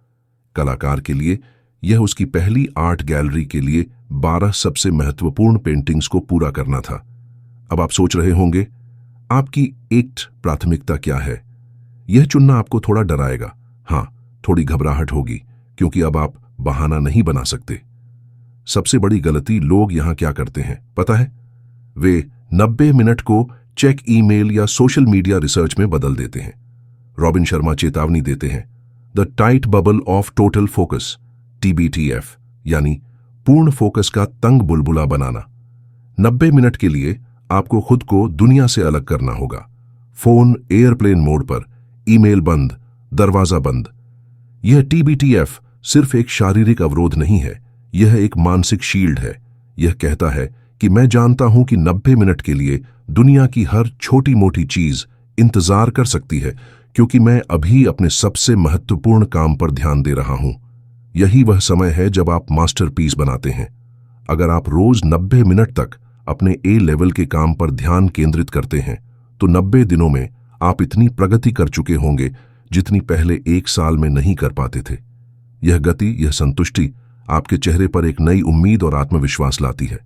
कलाकार के लिए यह उसकी पहली आर्ट गैलरी के लिए 12 सबसे महत्वपूर्ण पेंटिंग्स को पूरा करना था। अब आप सोच रहे होंगे, आपकी एक प्राथमिकता क्या है? यह चुनना आपको थोड़ा डराएगा। हाँ, थोड़ी घबराहट होगी, क्योंकि अब आप बहाना नहीं बना सकते। सबसे बड़ी गलती लोग यहां क्या करते हैं पता है? वे 90 मिनट को चेक ईमेल या सोशल मीडिया रिसर्च में बदल देते हैं। रॉबिन शर्मा चेतावनी देते हैं, the tight bubble of total focus, TBTF, यानी पूर्ण फोकस का तंग बुलबुला बनाना। 90 मिनट के लिए आपको खुद को दुनिया से अलग करना होगा। फोन एयरप्लेन मोड पर, ईमेल बंद, दरवाजा बंद। यह TBTF सिर्फ एक शारीरिक अवरोध नहीं है, यह एक मानसिक शील्ड है। यह कहता है कि मैं जानता हूं कि 90 मिनट के लिए दुनिया की हर छोटी मोटी चीज इंतजार कर सकती है, क्योंकि मैं अभी अपने सबसे महत्वपूर्ण काम पर ध्यान दे रहा हूं। यही वह समय है जब आप मास्टरपीस बनाते हैं। अगर आप रोज 90 मिनट तक अपने A लेवल के काम पर ध्यान केंद्रित करते हैं, तो 90 दिनों में आप इतनी प्रगति कर चुके होंगे जितनी पहले 1 साल में नहीं कर पाते थे। यह गति, यह संतुष्टि आपके चेहरे पर एक नई उम्मीद और आत्मविश्वास लाती है।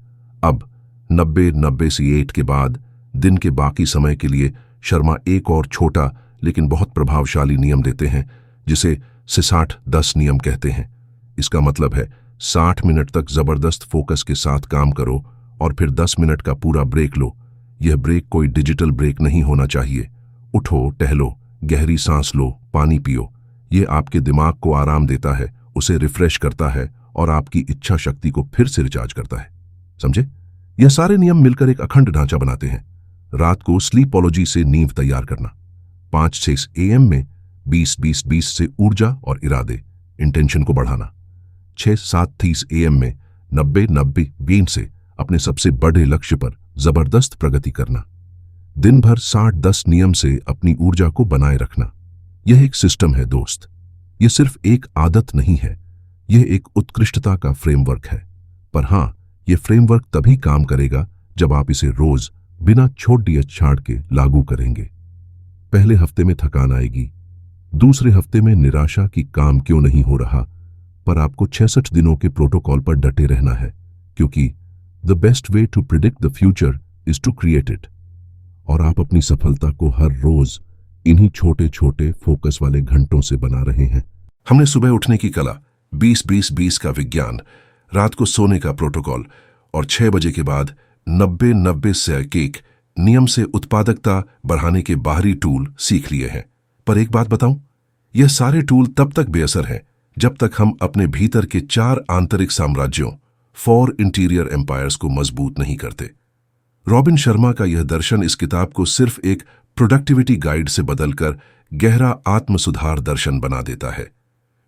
अब 90-90-8 के बाद दिन के बाकी समय के लिए शर्मा एक और छोटा लेकिन बहुत प्रभावशाली नियम देते हैं, जिसे 60-10 नियम कहते हैं। इसका मतलब है 60 मिनट तक जबरदस्त फोकस के साथ काम करो और फिर 10 मिनट का पूरा ब्रेक लो। यह ब्रेक कोई डिजिटल ब्रेक नहीं होना चाहिए। उठो, टहलो, गहरी सांस लो, पानी पियो। यह आपके दिमाग को आराम देता है, उसे रिफ्रेश करता है और आपकी इच्छा शक्ति को फिर से रिचार्ज करता है। समझे? यह सारे नियम मिलकर एक अखंड ढांचा बनाते हैं। रात को स्लीपोलॉजी से नींव तैयार करना, 5-6 AM में 20-20-20 से ऊर्जा और इरादे इंटेंशन को बढ़ाना, 6-7-30 AM में 90-90-20 से अपने सबसे बड़े लक्ष्य पर जबरदस्त प्रगति करना, दिन भर 60-10 नियम से अपनी ऊर्जा को बनाए रखना। यह एक सिस्टम है दोस्त, यह सिर्फ एक आदत नहीं है, यह एक उत्कृष्टता का फ्रेमवर्क है। पर हां, यह फ्रेमवर्क तभी काम करेगा जब आप इसे रोज बिना छोड़ दिए छाड़ के लागू करेंगे। पहले हफ्ते में थकान आएगी, दूसरे हफ्ते में निराशा कि काम क्यों नहीं हो रहा, पर आपको 66 दिनों के प्रोटोकॉल पर डटे रहना है, क्योंकि the best way to predict the future is to create it. और आप अपनी सफलता को हर रोज इन्हीं छोटे छोटे फोकस वाले घंटों से बना रहे हैं। हमने सुबह उठने की कला, 20-20-20 का विज्ञान, रात को सोने का प्रोटोकॉल और 6 बजे के बाद 90-90 से केक नियम से उत्पादकता बढ़ाने के बाहरी टूल सीख लिए हैं। पर एक बात बताऊं, यह सारे टूल तब तक बेअसर हैं जब तक हम अपने भीतर के 4 आंतरिक साम्राज्यों 4 इंटीरियर एम्पायर्स को मजबूत नहीं करते। रॉबिन शर्मा का यह दर्शन इस किताब को सिर्फ एक प्रोडक्टिविटी गाइड से बदलकर गहरा आत्म सुधार दर्शन बना देता है।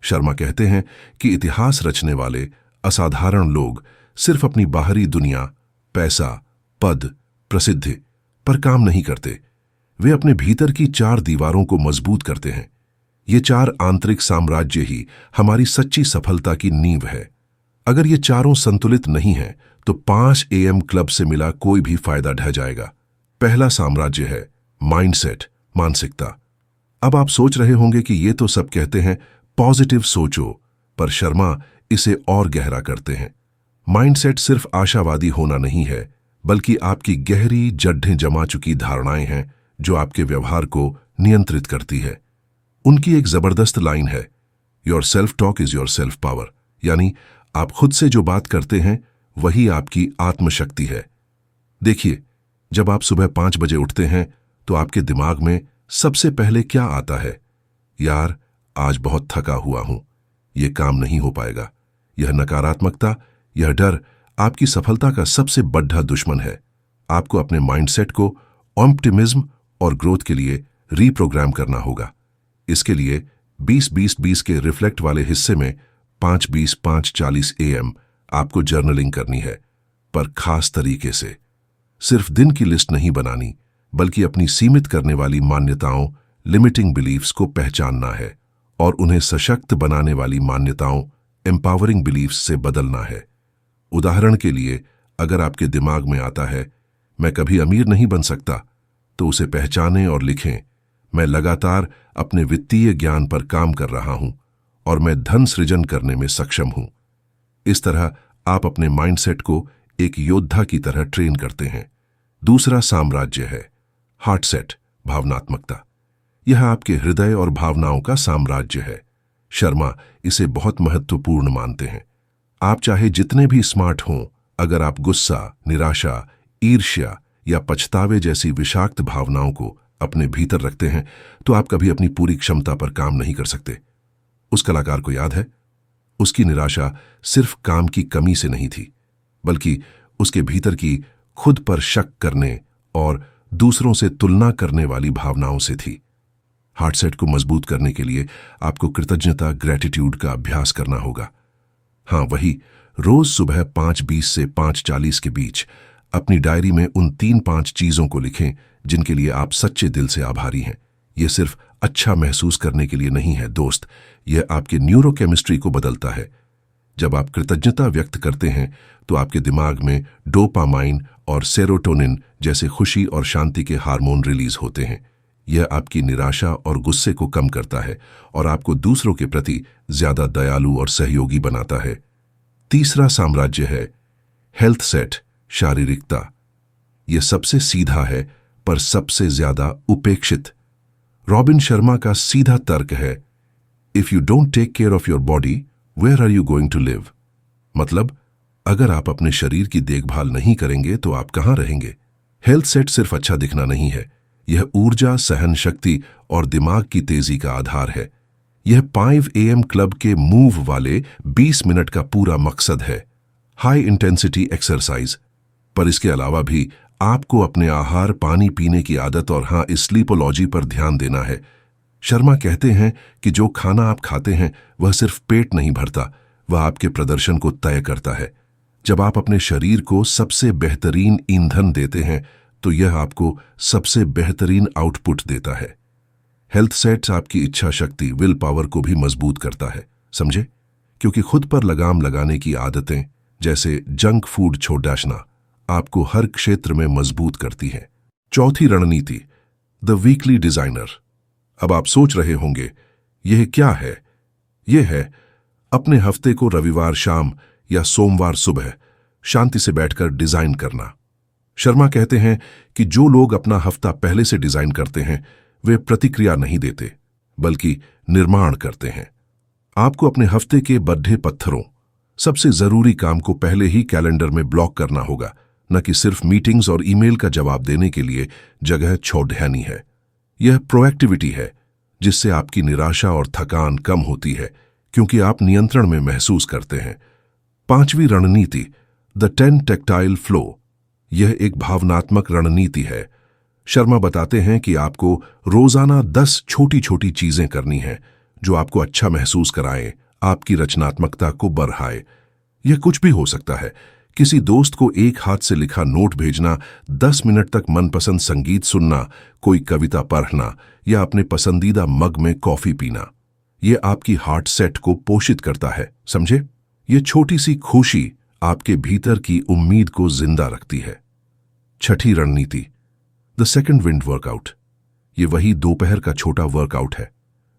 शर्मा कहते हैं कि इतिहास रचने वाले असाधारण लोग सिर्फ अपनी बाहरी दुनिया, पैसा, पद, प्रसिद्धि पर काम नहीं करते, वे अपने भीतर की 4 दीवारों को मजबूत करते हैं। ये 4 आंतरिक साम्राज्य ही हमारी सच्ची सफलता की नींव है। अगर ये चारों संतुलित नहीं हैं, तो 5 AM क्लब से मिला कोई भी फायदा ढह जाएगा। पहला साम्राज्य है माइंडसेट, मानसिकता। अब आप सोच रहे होंगे कि ये तो सब कहते हैं पॉजिटिव सोचो, पर शर्मा इसे और गहरा करते हैं। माइंडसेट सिर्फ आशावादी होना नहीं है, बल्कि आपकी गहरी जड्ढें जमा चुकी धारणाएं हैं जो आपके व्यवहार को नियंत्रित करती है। उनकी एक जबरदस्त लाइन है, your self talk is your self power, यानी आप खुद से जो बात करते हैं वही आपकी आत्मशक्ति है। देखिए, जब आप सुबह 5 बजे उठते हैं तो आपके दिमाग में सबसे पहले क्या आता है? यार, आज बहुत थका हुआ हूं, यह काम नहीं हो पाएगा। यह नकारात्मकता, यह डर आपकी सफलता का सबसे बड़ा दुश्मन है। आपको अपने माइंडसेट को ऑप्टिमिज्म और ग्रोथ के लिए रीप्रोग्राम करना होगा। इसके लिए 20-20-20 के रिफ्लेक्ट वाले हिस्से में 5-20-5-40 AM आपको जर्नलिंग करनी है, पर खास तरीके से। सिर्फ दिन की लिस्ट नहीं बनानी, बल्कि अपनी सीमित करने वाली मान्यताओं, लिमिटिंग बिलीफ्स को पहचानना है और उन्हें सशक्त बनाने वाली मान्यताओं, एम्पावरिंग बिलीफ्स से बदलना है। उदाहरण के लिए, अगर आपके दिमाग में आता है मैं कभी अमीर नहीं बन सकता, तो उसे पहचानें और लिखें, मैं लगातार अपने वित्तीय ज्ञान पर काम कर रहा हूं और मैं धन सृजन करने में सक्षम हूं। इस तरह आप अपने माइंडसेट को एक योद्धा की तरह ट्रेन करते हैं। दूसरा साम्राज्य है हार्ट सेट, भावनात्मकता। यह आपके हृदय और भावनाओं का साम्राज्य है। शर्मा इसे बहुत महत्वपूर्ण मानते हैं। आप चाहे जितने भी स्मार्ट हों, अगर आप गुस्सा, निराशा, ईर्ष्या या पछतावे जैसी विषाक्त भावनाओं को अपने भीतर रखते हैं, तो आप कभी अपनी पूरी क्षमता पर काम नहीं कर सकते। उस कलाकार को याद है, उसकी निराशा सिर्फ काम की कमी से नहीं थी, बल्कि उसके भीतर की खुद पर शक करने और दूसरों से तुलना करने वाली भावनाओं से थी। हार्टसेट को मजबूत करने के लिए आपको कृतज्ञता, ग्रेटिट्यूड का अभ्यास करना होगा। हाँ, वही, रोज सुबह 5:20 से 5:40 के बीच अपनी डायरी में उन 3-5 चीजों को लिखें जिनके लिए आप सच्चे दिल से आभारी हैं। यह सिर्फ अच्छा महसूस करने के लिए नहीं है दोस्त, यह आपके न्यूरोकेमिस्ट्री को बदलता है। जब आप कृतज्ञता व्यक्त करते हैं तो आपके दिमाग में डोपामाइन और सेरोटोनिन जैसे खुशी और शांति के हार्मोन रिलीज होते हैं। यह आपकी निराशा और गुस्से को कम करता है और आपको दूसरों के प्रति ज्यादा दयालु और सहयोगी बनाता है। तीसरा साम्राज्य है हेल्थ सेट, शारीरिकता। यह सबसे सीधा है पर सबसे ज्यादा उपेक्षित। रॉबिन शर्मा का सीधा तर्क है, if you don't take care of your body, where are you going to live? मतलब, अगर आप अपने शरीर की देखभाल नहीं करेंगे तो आप कहां रहेंगे? हेल्थ सेट सिर्फ अच्छा दिखना नहीं है, यह ऊर्जा, सहन शक्ति और दिमाग की तेजी का आधार है। यह 5 AM क्लब के मूव वाले 20 मिनट का पूरा मकसद है। हाई इंटेंसिटी एक्सरसाइज, पर इसके अलावा भी आपको अपने आहार, पानी पीने की आदत और हाँ, स्लीपोलॉजी पर ध्यान देना है। शर्मा कहते हैं कि जो खाना आप खाते हैं वह सिर्फ पेट नहीं भरता, वह आपके प्रदर्शन को तय करता है। जब आप अपने शरीर को सबसे बेहतरीन ईंधन देते हैं तो यह आपको सबसे बेहतरीन आउटपुट देता है। हेल्थ सेट्स आपकी इच्छा शक्ति, विल पावर को भी मजबूत करता है, समझे? क्योंकि खुद पर लगाम लगाने की आदतें जैसे जंक फूड छोड़ना आपको हर क्षेत्र में मजबूत करती हैं। चौथी रणनीति, द वीकली डिजाइनर। अब आप सोच रहे होंगे यह क्या है? यह है अपने हफ्ते को रविवार शाम या सोमवार सुबह शांति से बैठकर डिजाइन करना। शर्मा कहते हैं कि जो लोग अपना हफ्ता पहले से डिजाइन करते हैं वे प्रतिक्रिया नहीं देते बल्कि निर्माण करते हैं। आपको अपने हफ्ते के बड्ढे पत्थरों, सबसे जरूरी काम को पहले ही कैलेंडर में ब्लॉक करना होगा, न कि सिर्फ मीटिंग्स और ईमेल का जवाब देने के लिए जगह छोड़नी है। यह प्रोएक्टिविटी है जिससे आपकी निराशा और थकान कम होती है क्योंकि आप नियंत्रण में महसूस करते हैं। पांचवी रणनीति, द 10 टैक्टाइल फ्लो। यह एक भावनात्मक रणनीति है। शर्मा बताते हैं कि आपको रोजाना 10 छोटी छोटी चीजें करनी हैं जो आपको अच्छा महसूस कराएं, आपकी रचनात्मकता को बढ़ाए। यह कुछ भी हो सकता है, किसी दोस्त को एक हाथ से लिखा नोट भेजना, 10 मिनट तक मनपसंद संगीत सुनना, कोई कविता पढ़ना या अपने पसंदीदा मग में कॉफी पीना। यह आपकी हार्ट सेट को पोषित करता है, समझे? यह छोटी सी खुशी आपके भीतर की उम्मीद को जिंदा रखती है। छठी रणनीति, द सेकंड विंड वर्कआउट। यह वही दोपहर का छोटा वर्कआउट है।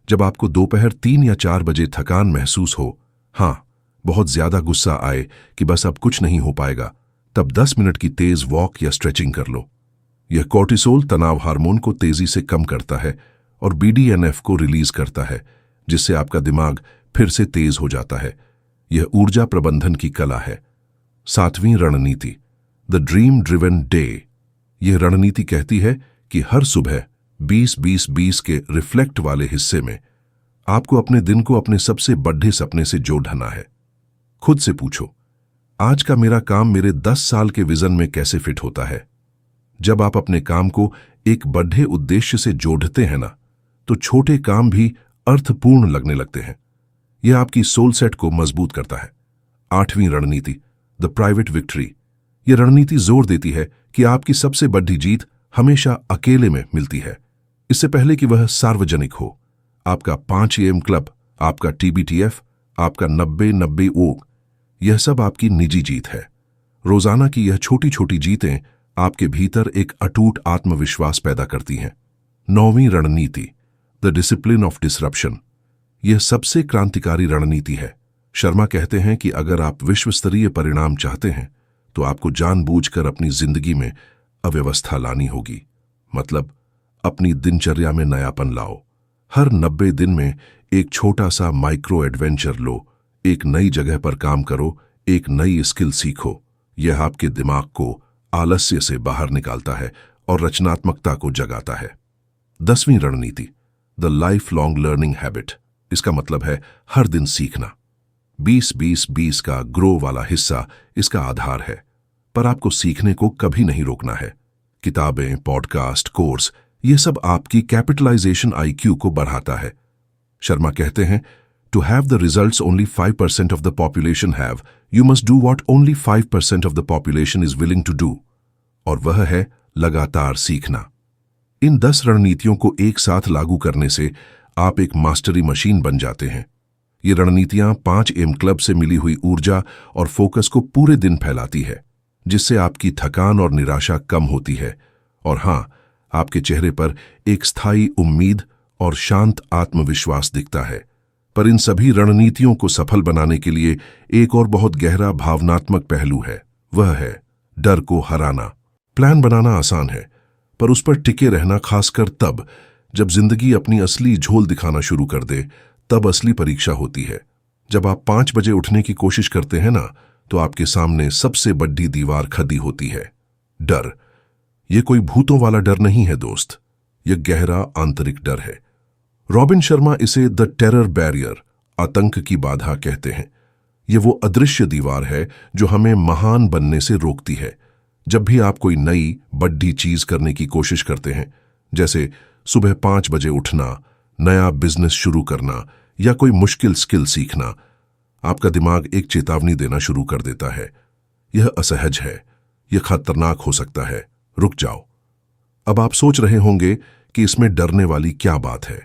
जब आपको दोपहर 3 या 4 बजे थकान महसूस हो, हाँ, बहुत ज्यादा गुस्सा आए कि बस अब कुछ नहीं हो पाएगा, तब 10 मिनट की तेज वॉक या स्ट्रेचिंग कर लो। यह कोर्टिसोल तनाव हार्मोन को तेजी से कम करता है और BDNF को रिलीज करता है, जिससे आपका दिमाग फिर से तेज हो जाता है। यह ऊर्जा प्रबंधन की कला है। 7वीं रणनीति, द ड्रीम ड्रिवन डे। यह रणनीति कहती है कि हर सुबह 20-20-20 के रिफ्लेक्ट वाले हिस्से में आपको अपने दिन को अपने सबसे बड़े सपने से जोड़ना है। खुद से पूछो, आज का मेरा काम मेरे 10 साल के विजन में कैसे फिट होता है? जब आप अपने काम को एक बड़े उद्देश्य से जोड़ते हैं ना, तो छोटे काम भी अर्थपूर्ण लगने लगते हैं। यह आपकी सोल सेट को मजबूत करता है। 8वीं रणनीति, द प्राइवेट विक्ट्री। यह रणनीति जोर देती है कि आपकी सबसे बड़ी जीत हमेशा अकेले में मिलती है, इससे पहले कि वह सार्वजनिक हो। आपका 5 AM क्लब, आपका TBTF, आपका 90-90 यह सब आपकी निजी जीत है। रोजाना की यह छोटी छोटी जीतें आपके भीतर एक अटूट आत्मविश्वास पैदा करती हैं। 9वीं रणनीति, द डिसिप्लिन ऑफ डिसरप्शन। यह सबसे क्रांतिकारी रणनीति है। शर्मा कहते हैं कि अगर आप विश्व स्तरीय परिणाम चाहते हैं तो आपको जानबूझकर अपनी जिंदगी में अव्यवस्था लानी होगी। मतलब अपनी दिनचर्या में नयापन लाओ। हर 90 दिन में एक छोटा सा माइक्रो एडवेंचर लो, एक नई जगह पर काम करो, एक नई स्किल सीखो। यह आपके दिमाग को आलस्य से बाहर निकालता है और रचनात्मकता को जगाता है। 10वीं रणनीति, the life long learning habit. इसका मतलब है हर दिन सीखना। 20-20-20 का ग्रो वाला हिस्सा इसका आधार है, पर आपको सीखने को कभी नहीं रोकना है। किताबें, पॉडकास्ट, कोर्स, यह सब आपकी कैपिटलाइजेशन IQ को बढ़ाता है। शर्मा कहते हैं, to have the results only 5% of the population have, you must do what only 5% of the population is willing to do. और वह है लगातार सीखना। इन 10 रणनीतियों को एक साथ लागू करने से आप एक मास्टरी मशीन बन जाते हैं। ये रणनीतियां 5 AM क्लब से मिली हुई ऊर्जा और फोकस को पूरे दिन फैलाती है, जिससे आपकी थकान और निराशा कम होती है और हाँ, आपके चेहरे पर एक स्थायी उम्मीद और शांत आत्मविश्वास दिखता है। पर इन सभी रणनीतियों को सफल बनाने के लिए एक और बहुत गहरा भावनात्मक पहलू है, वह है डर को हराना। प्लान बनाना आसान है, पर उस पर टिके रहना, खासकर तब जब जिंदगी अपनी असली झोल दिखाना शुरू कर दे, तब असली परीक्षा होती है। जब आप 5 बजे उठने की कोशिश करते हैं ना, तो आपके सामने सबसे बड़ी दीवार खड़ी होती है, डर। यह कोई भूतों वाला डर नहीं है दोस्त, यह गहरा आंतरिक डर है। रॉबिन शर्मा इसे द टेरर बैरियर, आतंक की बाधा कहते हैं। यह वो अदृश्य दीवार है जो हमें महान बनने से रोकती है। जब भी आप कोई नई बड़ी चीज करने की कोशिश करते हैं, जैसे सुबह 5 बजे उठना, नया बिजनेस शुरू करना या कोई मुश्किल स्किल सीखना, आपका दिमाग एक चेतावनी देना शुरू कर देता है। यह असहज है, यह खतरनाक हो सकता है, रुक जाओ। अब आप सोच रहे होंगे कि इसमें डरने वाली क्या बात है।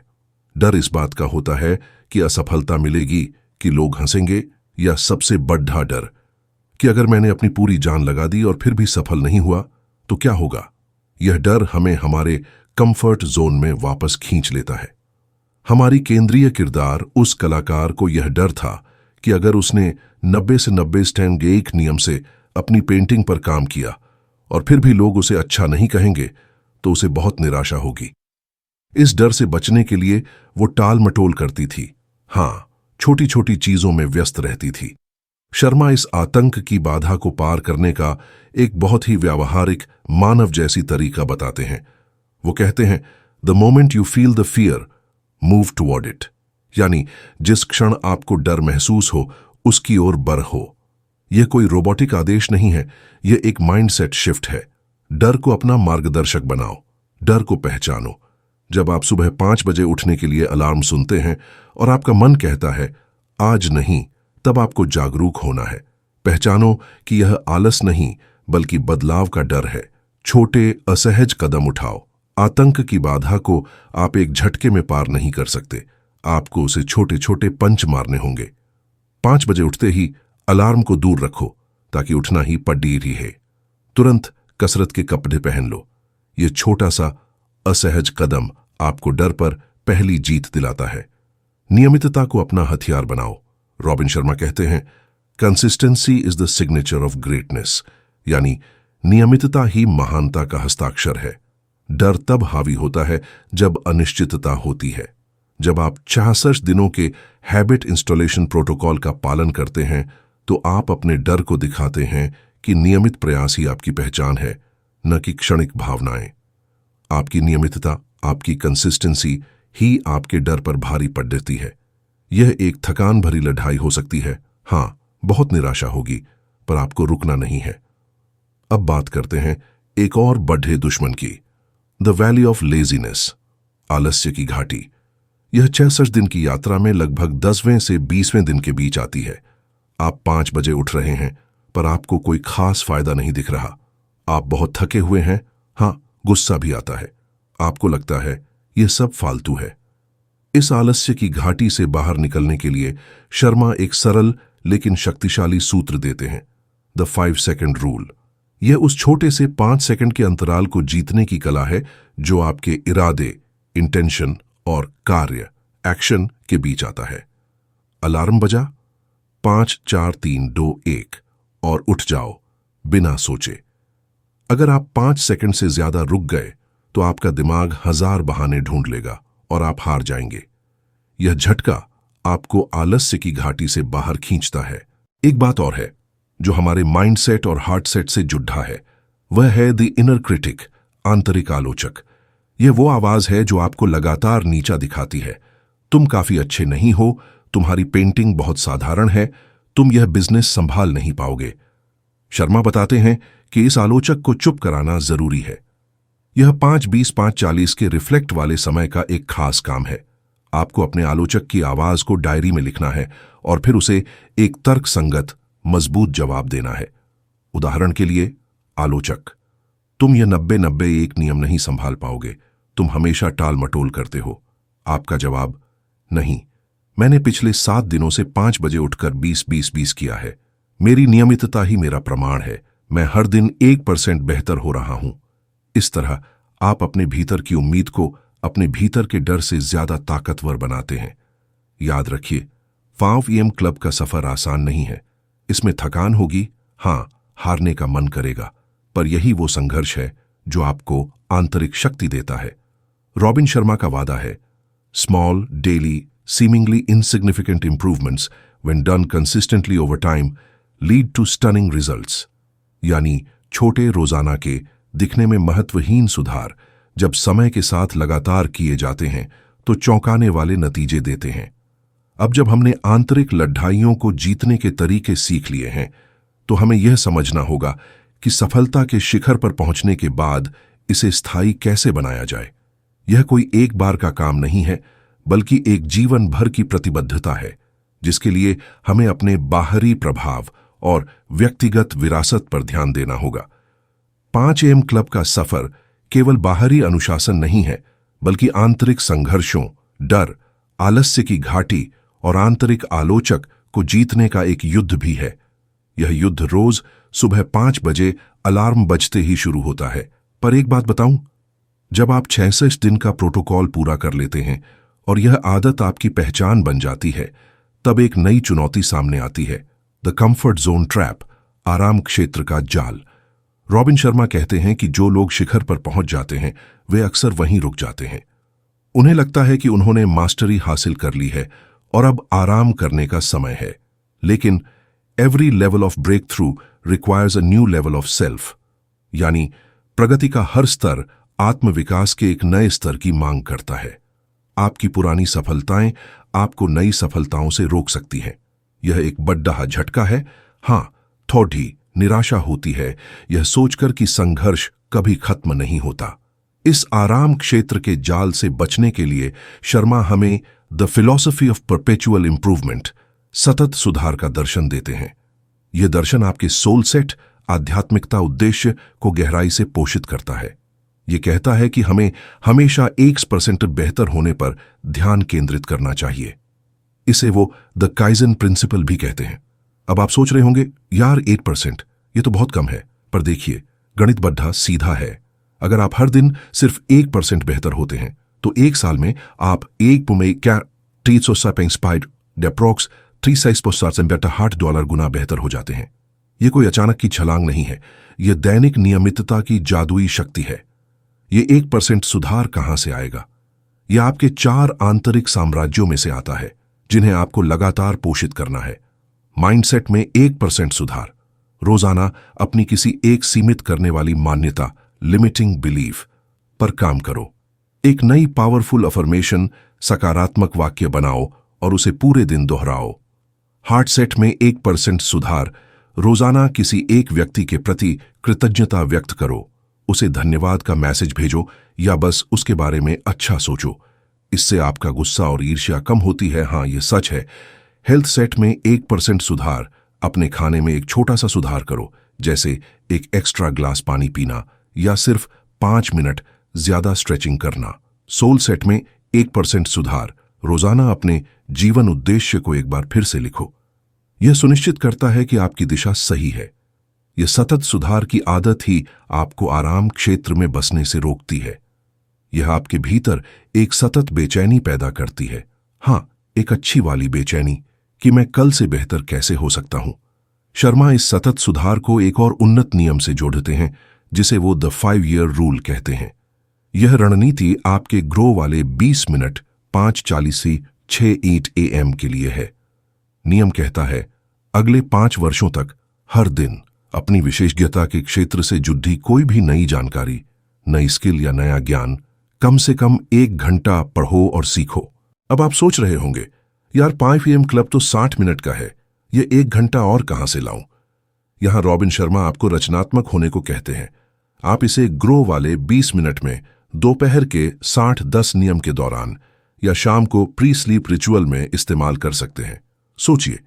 डर इस बात का होता है कि असफलता मिलेगी, कि लोग हंसेंगे, या सबसे बड़ा डर कि अगर मैंने अपनी पूरी जान लगा दी और फिर भी सफल नहीं हुआ तो क्या होगा। यह डर हमें हमारे कंफर्ट जोन में वापस खींच लेता है। हमारी केंद्रीय किरदार उस कलाकार को यह डर था कि अगर उसने 90 से 90 स्टैंड एक नियम से अपनी पेंटिंग पर काम किया और फिर भी लोग उसे अच्छा नहीं कहेंगे तो उसे बहुत निराशा होगी। इस डर से बचने के लिए वो टाल मटोल करती थी, हाँ, छोटी छोटी चीजों में व्यस्त रहती थी। शर्मा इस आतंक की बाधा को पार करने का एक बहुत ही व्यावहारिक, मानव जैसी तरीका बताते हैं। वो कहते हैं, the moment you feel the fear, move toward it. यानी जिस क्षण आपको डर महसूस हो उसकी ओर बढ़ो। यह कोई रोबोटिक आदेश नहीं है, यह एक माइंडसेट शिफ्ट है। डर को अपना मार्गदर्शक बनाओ, डर को पहचानो। जब आप सुबह 5 बजे उठने के लिए अलार्म सुनते हैं और आपका मन कहता है आज नहीं, तब आपको जागरूक होना है। पहचानो कि यह आलस नहीं बल्कि बदलाव का डर है। छोटे असहज कदम उठाओ। आतंक की बाधा को आप एक झटके में पार नहीं कर सकते, आपको उसे छोटे छोटे पंच मारने होंगे। 5 बजे उठते ही अलार्म को दूर रखो ताकि उठना ही पड्डी रहे। तुरंत कसरत के कपड़े पहन लो। यह छोटा सा असहज कदम आपको डर पर पहली जीत दिलाता है। नियमितता को अपना हथियार बनाओ। रॉबिन शर्मा कहते हैं, consistency is the signature of greatness, यानी नियमितता ही महानता का हस्ताक्षर है। डर तब हावी होता है जब अनिश्चितता होती है। जब आप 66 दिनों के हैबिट इंस्टॉलेशन प्रोटोकॉल का पालन करते हैं तो आप अपने डर को दिखाते हैं कि नियमित प्रयास ही आपकी पहचान है, न कि क्षणिक भावनाएं। आपकी नियमितता, आपकी कंसिस्टेंसी ही आपके डर पर भारी पड़ देती है। यह एक थकान भरी लड़ाई हो सकती है, हाँ, बहुत निराशा होगी, पर आपको रुकना नहीं है। अब बात करते हैं एक और बड़े दुश्मन की, द वैली ऑफ लेजीनेस, आलस्य की घाटी। यह 66 दिन की यात्रा में लगभग 10वें से 20वें दिन के बीच आती है। आप 5 बजे उठ रहे हैं पर आपको कोई खास फायदा नहीं दिख रहा। आप बहुत थके हुए हैं, हाँ, गुस्सा भी आता है। आपको लगता है यह सब फालतू है। इस आलस्य की घाटी से बाहर निकलने के लिए शर्मा एक सरल लेकिन शक्तिशाली सूत्र देते हैं, द 5 सेकंड रूल। यह उस छोटे से 5 सेकंड के अंतराल को जीतने की कला है जो आपके इरादे, इंटेंशन और कार्य, एक्शन के बीच आता है। अलार्म बजा, 5 4 3 2 1 और उठ जाओ बिना सोचे। अगर आप 5 सेकंड से ज्यादा रुक गए तो आपका दिमाग 1000 बहाने ढूंढ लेगा और आप हार जाएंगे। यह झटका आपको आलस्य की घाटी से बाहर खींचता है। एक बात और है जो हमारे माइंडसेट और हार्ट सेट से जुड़ा है, वह है द इनर क्रिटिक, आंतरिक आलोचक। यह वो आवाज है जो आपको लगातार नीचा दिखाती है। तुम काफी अच्छे नहीं हो, तुम्हारी पेंटिंग बहुत साधारण है, तुम यह बिजनेस संभाल नहीं पाओगे। शर्मा बताते हैं कि इस आलोचक को चुप कराना जरूरी है। यह 5-20-5-40 के रिफ्लेक्ट वाले समय का एक खास काम है। आपको अपने आलोचक की आवाज को डायरी में लिखना है और फिर उसे एक तर्क संगत, मजबूत जवाब देना है। उदाहरण के लिए, आलोचक, तुम यह 90-90 एक नियम नहीं संभाल पाओगे, तुम हमेशा टाल मटोल करते हो। आपका जवाब, नहीं, मैंने पिछले 7 दिनों से 5 बजे उठकर 20-20-20 किया है। मेरी नियमितता ही मेरा प्रमाण है, मैं हर दिन 1% बेहतर हो रहा हूं। इस तरह आप अपने भीतर की उम्मीद को अपने भीतर के डर से ज्यादा ताकतवर बनाते हैं। याद रखिए, 5 AM क्लब का सफर आसान नहीं है। इसमें थकान होगी, हाँ, हारने का मन करेगा, पर यही वो संघर्ष है जो आपको आंतरिक शक्ति देता है। रॉबिन शर्मा का वादा है, small, daily, seemingly insignificant improvements when done consistently over time lead to stunning results। यानी छोटे रोजाना के दिखने में महत्वहीन सुधार जब समय के साथ लगातार किए जाते हैं तो चौंकाने वाले नतीजे देते हैं। अब जब हमने आंतरिक लड़ाइयों को जीतने के तरीके सीख लिए हैं तो हमें यह समझना होगा कि सफलता के शिखर पर पहुंचने के बाद इसे स्थायी कैसे बनाया जाए। यह कोई एक बार का काम नहीं है, बल्कि एक जीवन भर की प्रतिबद्धता है, जिसके लिए हमें अपने बाहरी प्रभाव और व्यक्तिगत विरासत पर ध्यान देना होगा। 5 AM क्लब का सफर केवल बाहरी अनुशासन नहीं है, बल्कि आंतरिक संघर्षों, डर, आलस्य की घाटी और आंतरिक आलोचक को जीतने का एक युद्ध भी है। यह युद्ध रोज सुबह 5 बजे अलार्म बजते ही शुरू होता है। पर एक बात बताऊं, जब आप 66 दिन का प्रोटोकॉल पूरा कर लेते हैं और यह आदत आपकी पहचान बन जाती है, तब एक नई चुनौती सामने आती है, द कंफर्ट जोन ट्रैप, आराम क्षेत्र का जाल। रॉबिन शर्मा कहते हैं कि जो लोग शिखर पर पहुंच जाते हैं वे अक्सर वहीं रुक जाते हैं। उन्हें लगता है कि उन्होंने मास्टरी हासिल कर ली है और अब आराम करने का समय है। लेकिन every level of breakthrough requires a new level of self, यानी प्रगति का हर स्तर आत्मविकास के एक नए स्तर की मांग करता है। आपकी पुरानी सफलताएं आपको नई सफलताओं से रोक सकती हैं। यह एक बड़ा झटका है। हाँ, थोड़ी निराशा होती है यह सोचकर कि संघर्ष कभी खत्म नहीं होता। इस आराम क्षेत्र के जाल से बचने के लिए शर्मा हमें the philosophy of perpetual improvement, सतत सुधार का दर्शन देते हैं। यह दर्शन आपके सोल सेट, आध्यात्मिकता उद्देश्य को गहराई से पोषित करता है। यह कहता है कि हमें हमेशा 1% बेहतर होने पर ध्यान केंद्रित करना चाहिए। इसे वो द काइजन प्रिंसिपल भी कहते हैं। अब आप सोच रहे होंगे, यार 8% ये तो बहुत कम है। पर देखिए, गणित बड्ढा सीधा है। अगर आप हर दिन सिर्फ 1% बेहतर होते हैं तो एक साल में आप $365 गुना बेहतर हो जाते हैं। यह कोई अचानक की छलांग नहीं है, यह दैनिक नियमितता की जादुई शक्ति है। यह 1% सुधार कहां से आएगा? यह आपके 4 आंतरिक साम्राज्यों में से आता है, जिन्हें आपको लगातार पोषित करना है। माइंडसेट में 1% सुधार। रोजाना अपनी किसी एक सीमित करने वाली मान्यता, लिमिटिंग बिलीफ पर काम करो। एक नई पावरफुल अफर्मेशन, सकारात्मक वाक्य बनाओ और उसे पूरे दिन दोहराओ। हार्ट सेट में 1% सुधार। रोजाना किसी एक व्यक्ति के प्रति कृतज्ञता व्यक्त करो, उसे धन्यवाद का मैसेज भेजो या बस उसके बारे में अच्छा सोचो। इससे आपका गुस्सा और ईर्ष्या कम होती है। हाँ, यह सच है। हेल्थ सेट में 1% सुधार। अपने खाने में एक छोटा सा सुधार करो, जैसे एक एक्स्ट्रा ग्लास पानी पीना या सिर्फ 5 मिनट ज्यादा स्ट्रेचिंग करना। सोल सेट में 1% सुधार। रोजाना अपने जीवन उद्देश्य को एक बार फिर से लिखो। यह सुनिश्चित करता है कि आपकी दिशा सही है। यह सतत सुधार की आदत ही आपको आराम क्षेत्र में बसने से रोकती है। यह आपके भीतर एक सतत बेचैनी पैदा करती है। हाँ, एक अच्छी वाली बेचैनी कि मैं कल से बेहतर कैसे हो सकता हूं। शर्मा इस सतत सुधार को एक और उन्नत नियम से जोड़ते हैं, जिसे वो द 5 ईयर रूल कहते हैं। यह रणनीति आपके ग्रो वाले 20 मिनट 5:40 से 6 AM के लिए है। नियम कहता है, अगले 5 वर्षों तक हर दिन अपनी विशेषज्ञता के क्षेत्र से जुड़ी कोई भी नई जानकारी, नई स्किल या नया ज्ञान कम से कम 1 घंटा पढ़ो और सीखो। अब आप सोच रहे होंगे, यार 5 AM क्लब तो 60 मिनट का है, यह 1 घंटा और कहां से लाऊं? यहां रॉबिन शर्मा आपको रचनात्मक होने को कहते हैं। आप इसे ग्रो वाले 20 मिनट में दोपहर के 60-10 नियम के दौरान या शाम को प्री स्लीप रिचुअल में इस्तेमाल कर सकते हैं। सोचिए,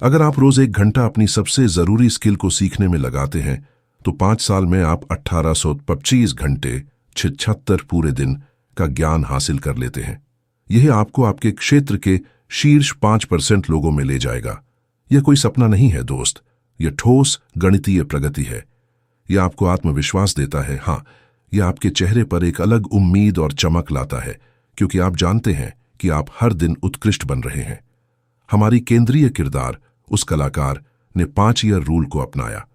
अगर आप रोज 1 घंटा अपनी सबसे जरूरी स्किल को सीखने में लगाते हैं तो 5 साल में आप 1825 घंटे 76 पूरे दिन का ज्ञान हासिल कर लेते हैं। यह आपको आपके क्षेत्र के शीर्ष 5% लोगों में ले जाएगा। यह कोई सपना नहीं है दोस्त, यह ठोस गणितीय प्रगति है। यह आपको आत्मविश्वास देता है। हाँ, यह आपके चेहरे पर एक अलग उम्मीद और चमक लाता है, क्योंकि आप जानते हैं कि आप हर दिन उत्कृष्ट बन रहे हैं। हमारी केंद्रीय किरदार, उस कलाकार ने 5 ईयर रूल को अपनाया।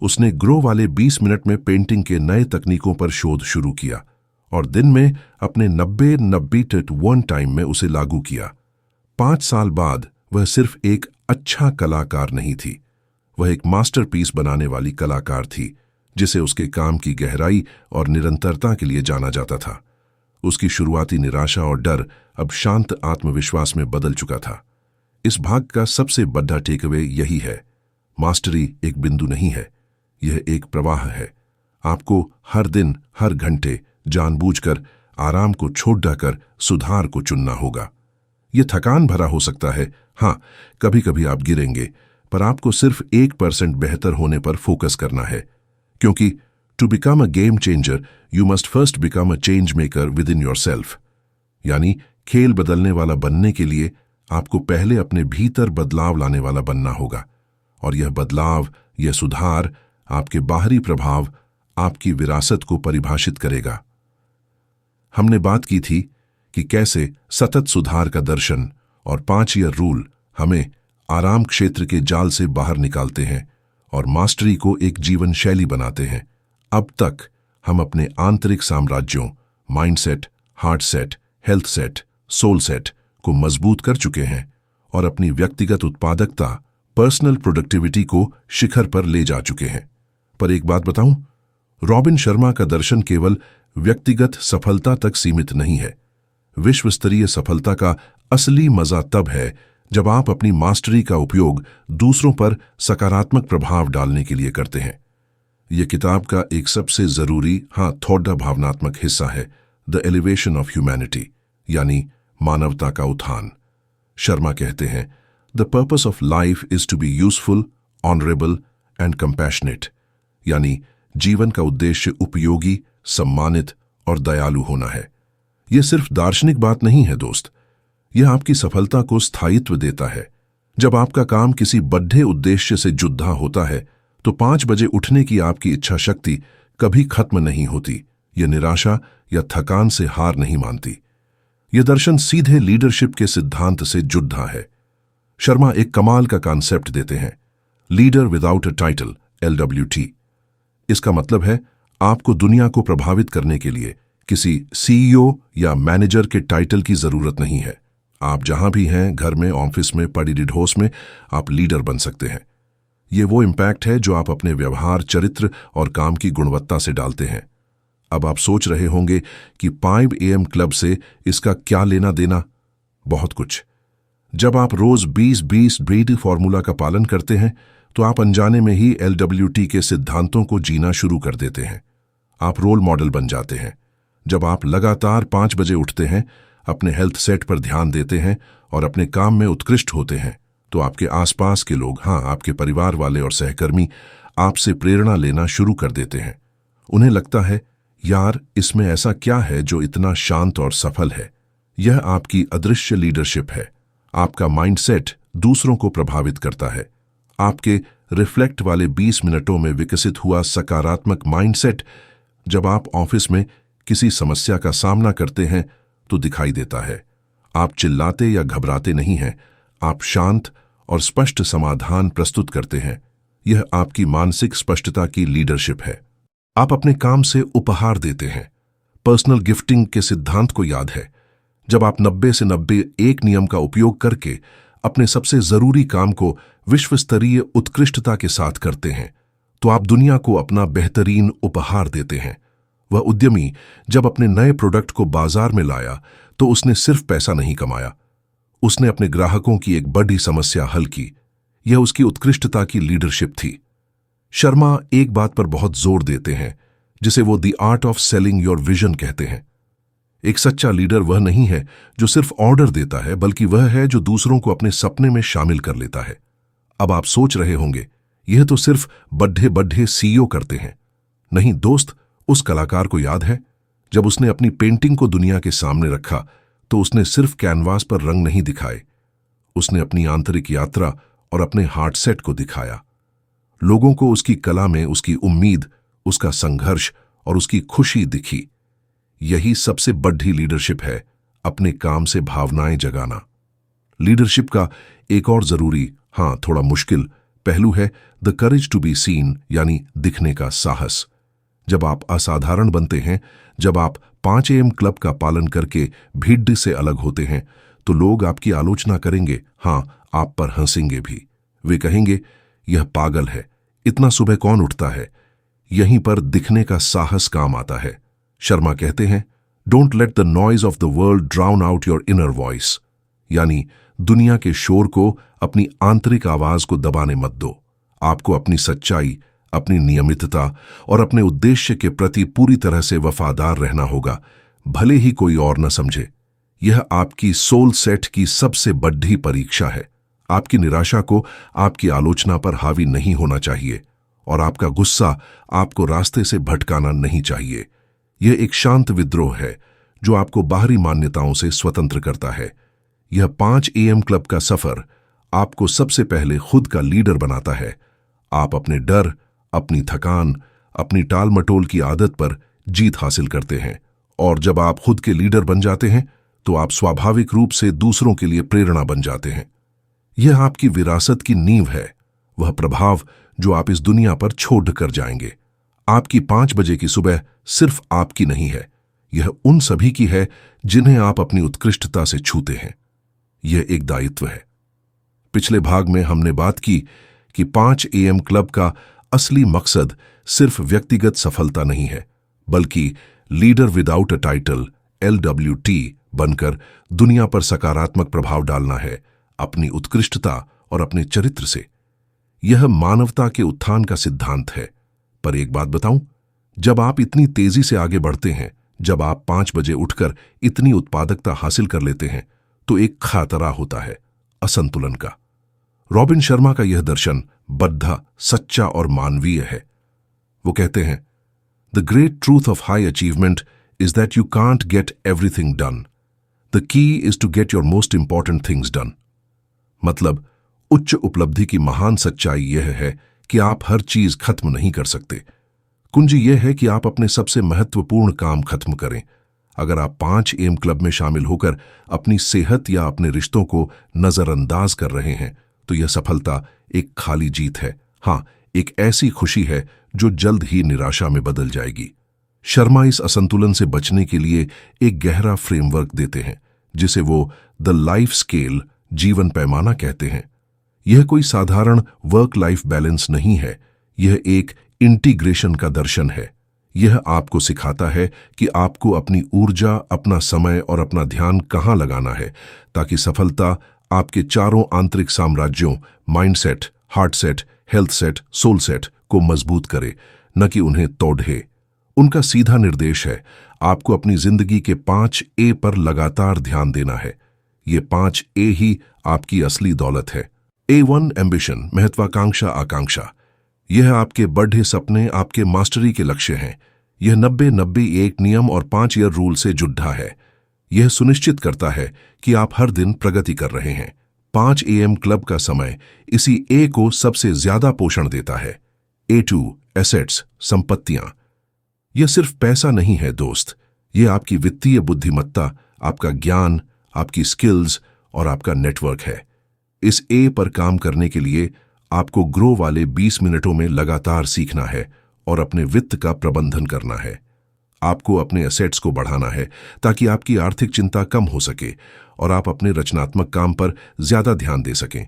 उसने ग्रो वाले 20 मिनट में पेंटिंग के नए तकनीकों पर शोध शुरू किया और दिन में अपने 90-90 टाइम में उसे लागू किया। 5 साल बाद वह सिर्फ एक अच्छा कलाकार नहीं थी, वह एक मास्टरपीस बनाने वाली कलाकार थी, जिसे उसके काम की गहराई और निरंतरता के लिए जाना जाता था। उसकी शुरुआती निराशा और डर अब शांत आत्मविश्वास में बदल चुका था। इस भाग का सबसे बड़ा टेकअवे यही है, मास्टरी एक बिंदु नहीं है, यह एक प्रवाह है। आपको हर दिन, हर घंटे जानबूझकर आराम को छोड़कर सुधार को चुनना होगा। यह थकान भरा हो सकता है, हाँ, कभी कभी आप गिरेंगे, पर आपको सिर्फ 1% बेहतर होने पर फोकस करना है, क्योंकि to become a game changer you must first become a change maker within yourself. यानी खेल बदलने वाला बनने के लिए आपको पहले अपने भीतर बदलाव लाने वाला बनना होगा, और यह बदलाव, यह सुधार आपके बाहरी प्रभाव, आपकी विरासत को परिभाषित करेगा। हमने बात की थी कि कैसे सतत सुधार का दर्शन और 5 ईयर रूल हमें आराम क्षेत्र के जाल से बाहर निकालते हैं और मास्टरी को एक जीवन शैली बनाते हैं। अब तक हम अपने आंतरिक साम्राज्यों, mindset, heart set, health set, soul set को मजबूत कर चुके हैं और अपनी व्यक्तिगत उत्पादकता, पर्सनल प्रोडक्टिविटी को शिखर पर ले जा चुके हैं। पर एक बात बताऊं, रॉबिन शर्मा का दर्शन केवल व्यक्तिगत सफलता तक सीमित नहीं है। विश्व स्तरीय सफलता का असली मजा तब है जब आप अपनी मास्टरी का उपयोग दूसरों पर सकारात्मक प्रभाव डालने के लिए करते हैं। यह किताब का एक सबसे जरूरी, हाँ, थोड़ा भावनात्मक हिस्सा है, द एलिवेशन ऑफ ह्यूमैनिटी, यानी मानवता का उत्थान। शर्मा कहते हैं, the purpose of life is to be useful, honourable and compassionate, यानी जीवन का उद्देश्य उपयोगी, सम्मानित और दयालु होना है। यह सिर्फ दार्शनिक बात नहीं है दोस्त, यह आपकी सफलता को स्थायित्व देता है। जब आपका काम किसी बड्ढे उद्देश्य से जुड़ा होता है तो 5 बजे उठने की आपकी इच्छा शक्ति कभी खत्म नहीं होती। यह निराशा या थकान से हार नहीं मानती। यह दर्शन सीधे लीडरशिप के सिद्धांत से जुड़ा है। शर्मा एक कमाल का कॉन्सेप्ट देते हैं, leader without a title, LWT। इसका मतलब है आपको दुनिया को प्रभावित करने के लिए किसी CEO या मैनेजर के टाइटल की जरूरत नहीं है। आप जहां भी हैं, घर में, ऑफिस में, पड़ी ढोस में, आप लीडर बन सकते हैं। ये वो इम्पैक्ट है जो आप अपने व्यवहार, चरित्र और काम की गुणवत्ता से डालते हैं। अब आप सोच रहे होंगे कि 5 AM क्लब से इसका क्या लेना देना? बहुत कुछ। जब आप रोज 20-20 ब्रेडी फॉर्मूला का पालन करते हैं तो आप अनजाने में ही LWT के सिद्धांतों को जीना शुरू कर देते हैं। आप रोल मॉडल बन जाते हैं। जब आप लगातार 5 बजे उठते हैं, अपने हेल्थ सेट पर ध्यान देते हैं और अपने काम में उत्कृष्ट होते हैं, तो आपके आसपास के लोग, हाँ, आपके परिवार वाले और सहकर्मी आपसे प्रेरणा लेना शुरू कर देते हैं। उन्हें लगता है, यार, इसमें ऐसा क्या है जो इतना शांत और सफल है? यह आपकी अदृश्य लीडरशिप है। आपका माइंडसेट दूसरों को प्रभावित करता है। आपके रिफ्लेक्ट वाले 20 मिनटों में विकसित हुआ सकारात्मक माइंडसेट जब आप ऑफिस में किसी समस्या का सामना करते हैं तो दिखाई देता है। आप चिल्लाते या घबराते नहीं हैं, आप शांत और स्पष्ट समाधान प्रस्तुत करते हैं। यह आपकी मानसिक स्पष्टता की लीडरशिप है। आप अपने काम से उपहार देते हैं। पर्सनल गिफ्टिंग के सिद्धांत को याद है, जब आप 90 से 90 एक नियम का उपयोग करके अपने सबसे जरूरी काम को विश्व स्तरीय उत्कृष्टता के साथ करते हैं तो आप दुनिया को अपना बेहतरीन उपहार देते हैं। वह उद्यमी जब अपने नए प्रोडक्ट को बाजार में लाया तो उसने सिर्फ पैसा नहीं कमाया, उसने अपने ग्राहकों की एक बड़ी समस्या हल की। यह उसकी उत्कृष्टता की लीडरशिप थी। शर्मा एक बात पर बहुत जोर देते हैं जिसे वो the art of selling your vision कहते हैं। एक सच्चा लीडर वह नहीं है जो सिर्फ ऑर्डर देता है, बल्कि वह है जो दूसरों को अपने सपने में शामिल कर लेता है। अब आप सोच रहे होंगे, यह तो सिर्फ बड्ढे CEO करते हैं। नहीं दोस्त, उस कलाकार को याद है जब उसने अपनी पेंटिंग को दुनिया के सामने रखा तो उसने सिर्फ कैनवास पर रंग नहीं दिखाए, उसने अपनी आंतरिक यात्रा और अपने हार्ट सेट को दिखाया। लोगों को उसकी कला में उसकी उम्मीद, उसका संघर्ष और उसकी खुशी दिखी। यही सबसे बड़ी लीडरशिप है, अपने काम से भावनाएं जगाना। लीडरशिप का एक और जरूरी, हाँ, थोड़ा मुश्किल पहलू है the courage to be seen, यानी दिखने का साहस। जब आप असाधारण बनते हैं, जब आप 5 AM क्लब का पालन करके भीड़ से अलग होते हैं, तो लोग आपकी आलोचना करेंगे, हाँ, आप पर हंसेंगे भी। वे कहेंगे, यह पागल है, इतना सुबह कौन उठता है? यहीं पर दिखने का साहस काम आता है। शर्मा कहते हैं, don't let the noise of the world drown out your inner voice, यानी दुनिया के शोर को अपनी आंतरिक आवाज को दबाने मत दो। आपको अपनी सच्चाई, अपनी नियमितता और अपने उद्देश्य के प्रति पूरी तरह से वफादार रहना होगा, भले ही कोई और न समझे। यह आपकी सोल सेट की सबसे बड़ी परीक्षा है। आपकी निराशा को आपकी आलोचना पर हावी नहीं होना चाहिए और आपका गुस्सा आपको रास्ते से भटकाना नहीं चाहिए। यह एक शांत विद्रोह है जो आपको बाहरी मान्यताओं से स्वतंत्र करता है। यह 5 AM क्लब का सफर आपको सबसे पहले खुद का लीडर बनाता है। आप अपने डर, अपनी थकान, अपनी टाल मटोल की आदत पर जीत हासिल करते हैं और जब आप खुद के लीडर बन जाते हैं तो आप स्वाभाविक रूप से दूसरों के लिए प्रेरणा बन जाते हैं। यह आपकी विरासत की नींव है, वह प्रभाव जो आप इस दुनिया पर छोड़ कर जाएंगे। आपकी 5 बजे की सुबह सिर्फ आपकी नहीं है, यह उन सभी की है जिन्हें आप अपनी उत्कृष्टता से छूते हैं। यह एक दायित्व है। पिछले भाग में हमने बात की कि 5 AM क्लब का असली मकसद सिर्फ व्यक्तिगत सफलता नहीं है, बल्कि leader without a title LWT बनकर दुनिया पर सकारात्मक प्रभाव डालना है, अपनी उत्कृष्टता और अपने चरित्र से। यह मानवता के उत्थान का सिद्धांत है। पर एक बात बताऊं, जब आप इतनी तेजी से आगे बढ़ते हैं, जब आप 5 बजे उठकर इतनी उत्पादकता हासिल कर लेते हैं, तो एक खतरा होता है, असंतुलन का। रॉबिन शर्मा का यह दर्शन बद्ध, सच्चा और मानवीय है। वो कहते हैं, the great truth of high achievement is that you can't get everything done, the key is to get your most important things done. मतलब, उच्च उपलब्धि की महान सच्चाई यह है कि आप हर चीज खत्म नहीं कर सकते। कुंजी यह है कि आप अपने सबसे महत्वपूर्ण काम खत्म करें। अगर आप 5 AM क्लब में शामिल होकर अपनी सेहत या अपने रिश्तों को नजरअंदाज कर रहे हैं, तो यह सफलता एक खाली जीत है। हाँ, एक ऐसी खुशी है जो जल्द ही निराशा में बदल जाएगी। शर्मा इस असंतुलन से बचने के लिए एक गहरा फ्रेमवर्क देते हैं, जिसे वो द लाइफ स्केल, जीवन पैमाना कहते हैं। यह कोई साधारण वर्क लाइफ बैलेंस नहीं है, यह एक इंटीग्रेशन का दर्शन है। यह आपको सिखाता है कि आपको अपनी ऊर्जा, अपना समय और अपना ध्यान कहाँ लगाना है, ताकि सफलता आपके चारों आंतरिक साम्राज्यों mindset, heart set, health set, soul set को मजबूत करे, न कि उन्हें तोड़े। उनका सीधा निर्देश है, आपको अपनी जिंदगी के 5 A पर लगातार ध्यान देना है। ये 5 A ही आपकी असली दौलत है। A1 एम्बिशन, महत्वाकांक्षा, आकांक्षा। यह आपके बढ़े सपने, आपके मास्टरी के लक्ष्य हैं। यह 90-90-1 नियम और 5 ईयर रूल से जुड़ा है। यह सुनिश्चित करता है कि आप हर दिन प्रगति कर रहे हैं। 5 AM क्लब का समय इसी A को सबसे ज्यादा पोषण देता है। A2 एसेट्स, संपत्तियां। यह सिर्फ पैसा नहीं है दोस्त, यह आपकी वित्तीय बुद्धिमत्ता, आपका ज्ञान, आपकी स्किल्स और आपका नेटवर्क है। इस A पर काम करने के लिए आपको ग्रो वाले 20 मिनटों में लगातार सीखना है और अपने वित्त का प्रबंधन करना है। आपको अपने एसेट्स को बढ़ाना है ताकि आपकी आर्थिक चिंता कम हो सके और आप अपने रचनात्मक काम पर ज्यादा ध्यान दे सकें।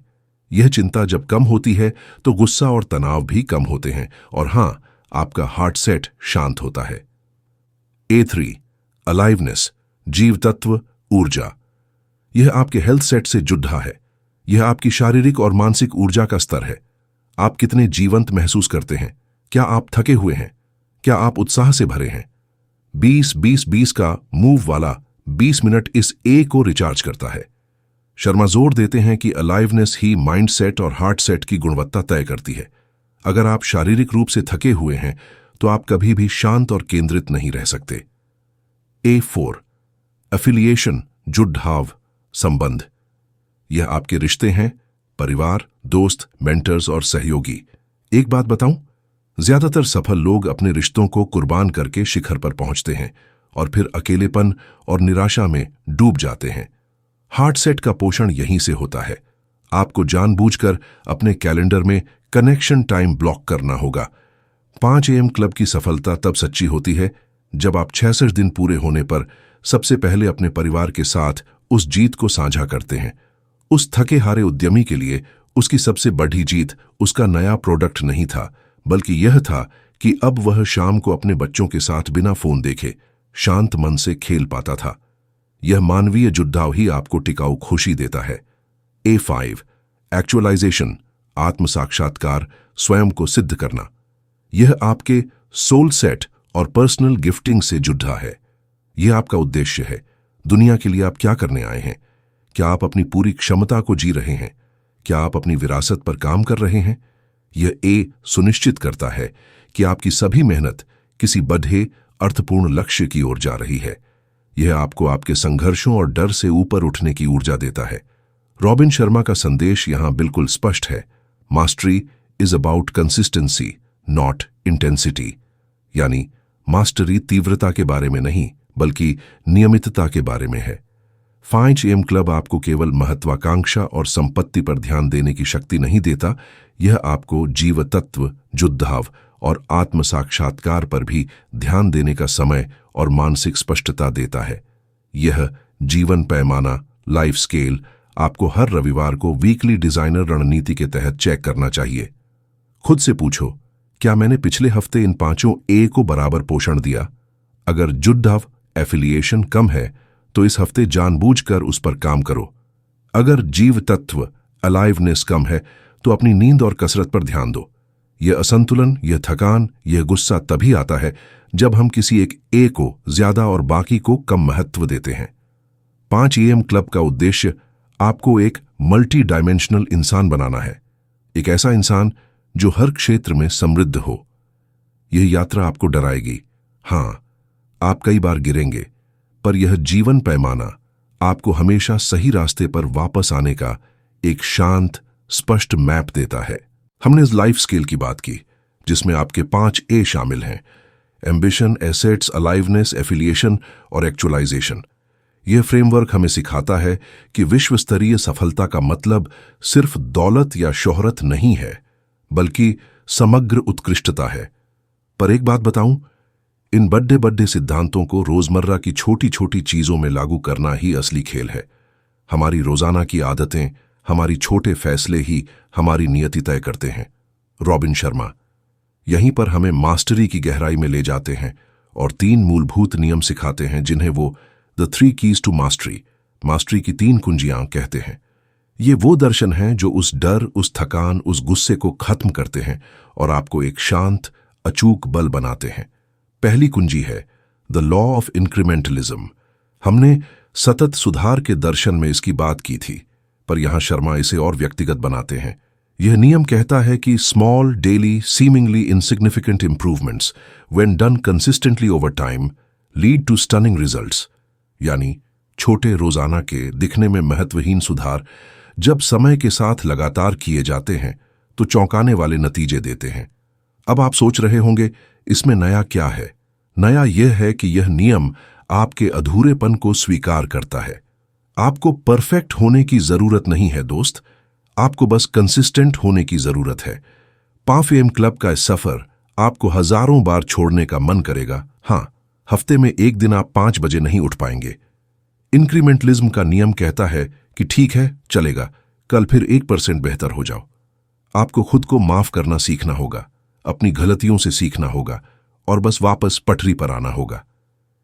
यह चिंता जब कम होती है तो गुस्सा और तनाव भी कम होते हैं और हाँ, आपका हार्ट सेट शांत होता है। A3 अलाइवनेस, जीव तत्व, ऊर्जा। यह आपके हेल्थ सेट से जुड़ा है। यह आपकी शारीरिक और मानसिक ऊर्जा का स्तर है। आप कितने जीवंत महसूस करते हैं? क्या आप थके हुए हैं? क्या आप उत्साह से भरे हैं? 20-20-20 का मूव वाला 20 मिनट इस A को रिचार्ज करता है। शर्मा जोर देते हैं कि अलाइवनेस ही माइंड सेट और हार्ट सेट की गुणवत्ता तय करती है। अगर आप शारीरिक रूप से थके हुए हैं तो आप कभी भी शांत और केंद्रित नहीं रह सकते। A4 एफिलिएशन, जुड़ाव, संबंध। यह आपके रिश्ते हैं, परिवार, दोस्त, मेंटर्स और सहयोगी। एक बात बताऊं, ज्यादातर सफल लोग अपने रिश्तों को कुर्बान करके शिखर पर पहुंचते हैं और फिर अकेलेपन और निराशा में डूब जाते हैं। हार्ट सेट का पोषण यहीं से होता है। आपको जानबूझकर अपने कैलेंडर में कनेक्शन टाइम ब्लॉक करना होगा। 5 AM क्लब की सफलता तब सच्ची होती है जब आप 66 दिन पूरे होने पर सबसे पहले अपने परिवार के साथ उस जीत को साझा करते हैं। उस थके हारे उद्यमी के लिए उसकी सबसे बड़ी जीत उसका नया प्रोडक्ट नहीं था, बल्कि यह था कि अब वह शाम को अपने बच्चों के साथ बिना फोन देखे शांत मन से खेल पाता था। यह मानवीय जुड़ाव ही आपको टिकाऊ खुशी देता है। A5 एक्चुअलाइजेशन, आत्म साक्षात्कार, स्वयं को सिद्ध करना। यह आपके सोल सेट और पर्सनल गिफ्टिंग से जुड़ा है। यह आपका उद्देश्य है। दुनिया के लिए आप क्या करने आए हैं? क्या आप अपनी पूरी क्षमता को जी रहे हैं? क्या आप अपनी विरासत पर काम कर रहे हैं? यह ए सुनिश्चित करता है कि आपकी सभी मेहनत किसी बढ़े अर्थपूर्ण लक्ष्य की ओर जा रही है। यह आपको आपके संघर्षों और डर से ऊपर उठने की ऊर्जा देता है। रॉबिन शर्मा का संदेश यहां बिल्कुल स्पष्ट है। Mastery is about consistency, not intensity. यानी मास्टरी तीव्रता के बारे में नहीं, बल्कि नियमितता के बारे में है। 5 AM क्लब आपको केवल महत्वाकांक्षा और संपत्ति पर ध्यान देने की शक्ति नहीं देता, यह आपको जीव तत्व, जुद्धाव और आत्म साक्षात्कार पर भी ध्यान देने का समय और मानसिक स्पष्टता देता है। यह जीवन पैमाना, लाइफ स्केल, आपको हर रविवार को वीकली डिजाइनर रणनीति के तहत चेक करना चाहिए। खुद से पूछो, क्या मैंने पिछले हफ्ते इन 5 ए को बराबर पोषण दिया? अगर जुद्धाव, एफिलिएशन कम है तो इस हफ्ते जानबूझकर उस पर काम करो। अगर जीव तत्व, अलाइवनेस कम है तो अपनी नींद और कसरत पर ध्यान दो। यह असंतुलन, यह थकान, यह गुस्सा तभी आता है जब हम किसी एक ए को ज्यादा और बाकी को कम महत्व देते हैं। 5 AM क्लब का उद्देश्य आपको एक मल्टी डायमेंशनल इंसान बनाना है। एक ऐसा इंसान जो हर क्षेत्र में समृद्ध हो। यह यात्रा आपको डराएगी, हां, आप कई बार गिरेंगे, पर यह जीवन पैमाना आपको हमेशा सही रास्ते पर वापस आने का एक शांत, स्पष्ट मैप देता है। हमने इस लाइफ स्केल की बात की जिसमें आपके 5 ए शामिल हैं: एम्बिशन, एसेट्स, अलाइवनेस, एफिलिएशन और एक्चुअलाइजेशन। यह फ्रेमवर्क हमें सिखाता है कि विश्व स्तरीय सफलता का मतलब सिर्फ दौलत या शोहरत नहीं है, बल्कि समग्र उत्कृष्टता है। पर एक बात बताऊं, इन बड़े बड़े सिद्धांतों को रोजमर्रा की छोटी छोटी चीजों में लागू करना ही असली खेल है। हमारी रोजाना की आदतें, हमारी छोटे फैसले ही हमारी नियति तय करते हैं। रॉबिन शर्मा यहीं पर हमें मास्टरी की गहराई में ले जाते हैं और 3 मूलभूत नियम सिखाते हैं जिन्हें वो the 3 keys to mastery, mastery की 3 कुंजियां कहते हैं। ये वो दर्शन हैं जो उस डर, उस थकान, उस गुस्से को खत्म करते हैं और आपको एक शांत, अचूक बल बनाते हैं। पहली कुंजी है द लॉ ऑफ इंक्रीमेंटलिज्म। हमने सतत सुधार के दर्शन में इसकी बात की थी, पर यहां शर्मा इसे और व्यक्तिगत बनाते हैं। यह नियम कहता है कि small, daily, seemingly insignificant improvements when done consistently over time lead to stunning results. यानी छोटे रोजाना के दिखने में महत्वहीन सुधार जब समय के साथ लगातार किए जाते हैं तो चौंकाने वाले नतीजे देते हैं। अब आप सोच रहे होंगे, इसमें नया क्या है? नया यह है कि यह नियम आपके अधूरेपन को स्वीकार करता है। आपको परफेक्ट होने की जरूरत नहीं है दोस्त, आपको बस कंसिस्टेंट होने की जरूरत है। 5 AM क्लब का इस सफर आपको हजारों बार छोड़ने का मन करेगा। हां, हफ्ते में एक दिन आप 5 बजे नहीं उठ पाएंगे। इंक्रीमेंटलिज्म का नियम कहता है कि ठीक है, चलेगा, कल फिर 1% बेहतर हो जाओ। आपको खुद को माफ करना सीखना होगा, अपनी गलतियों से सीखना होगा और बस वापस पटरी पर आना होगा।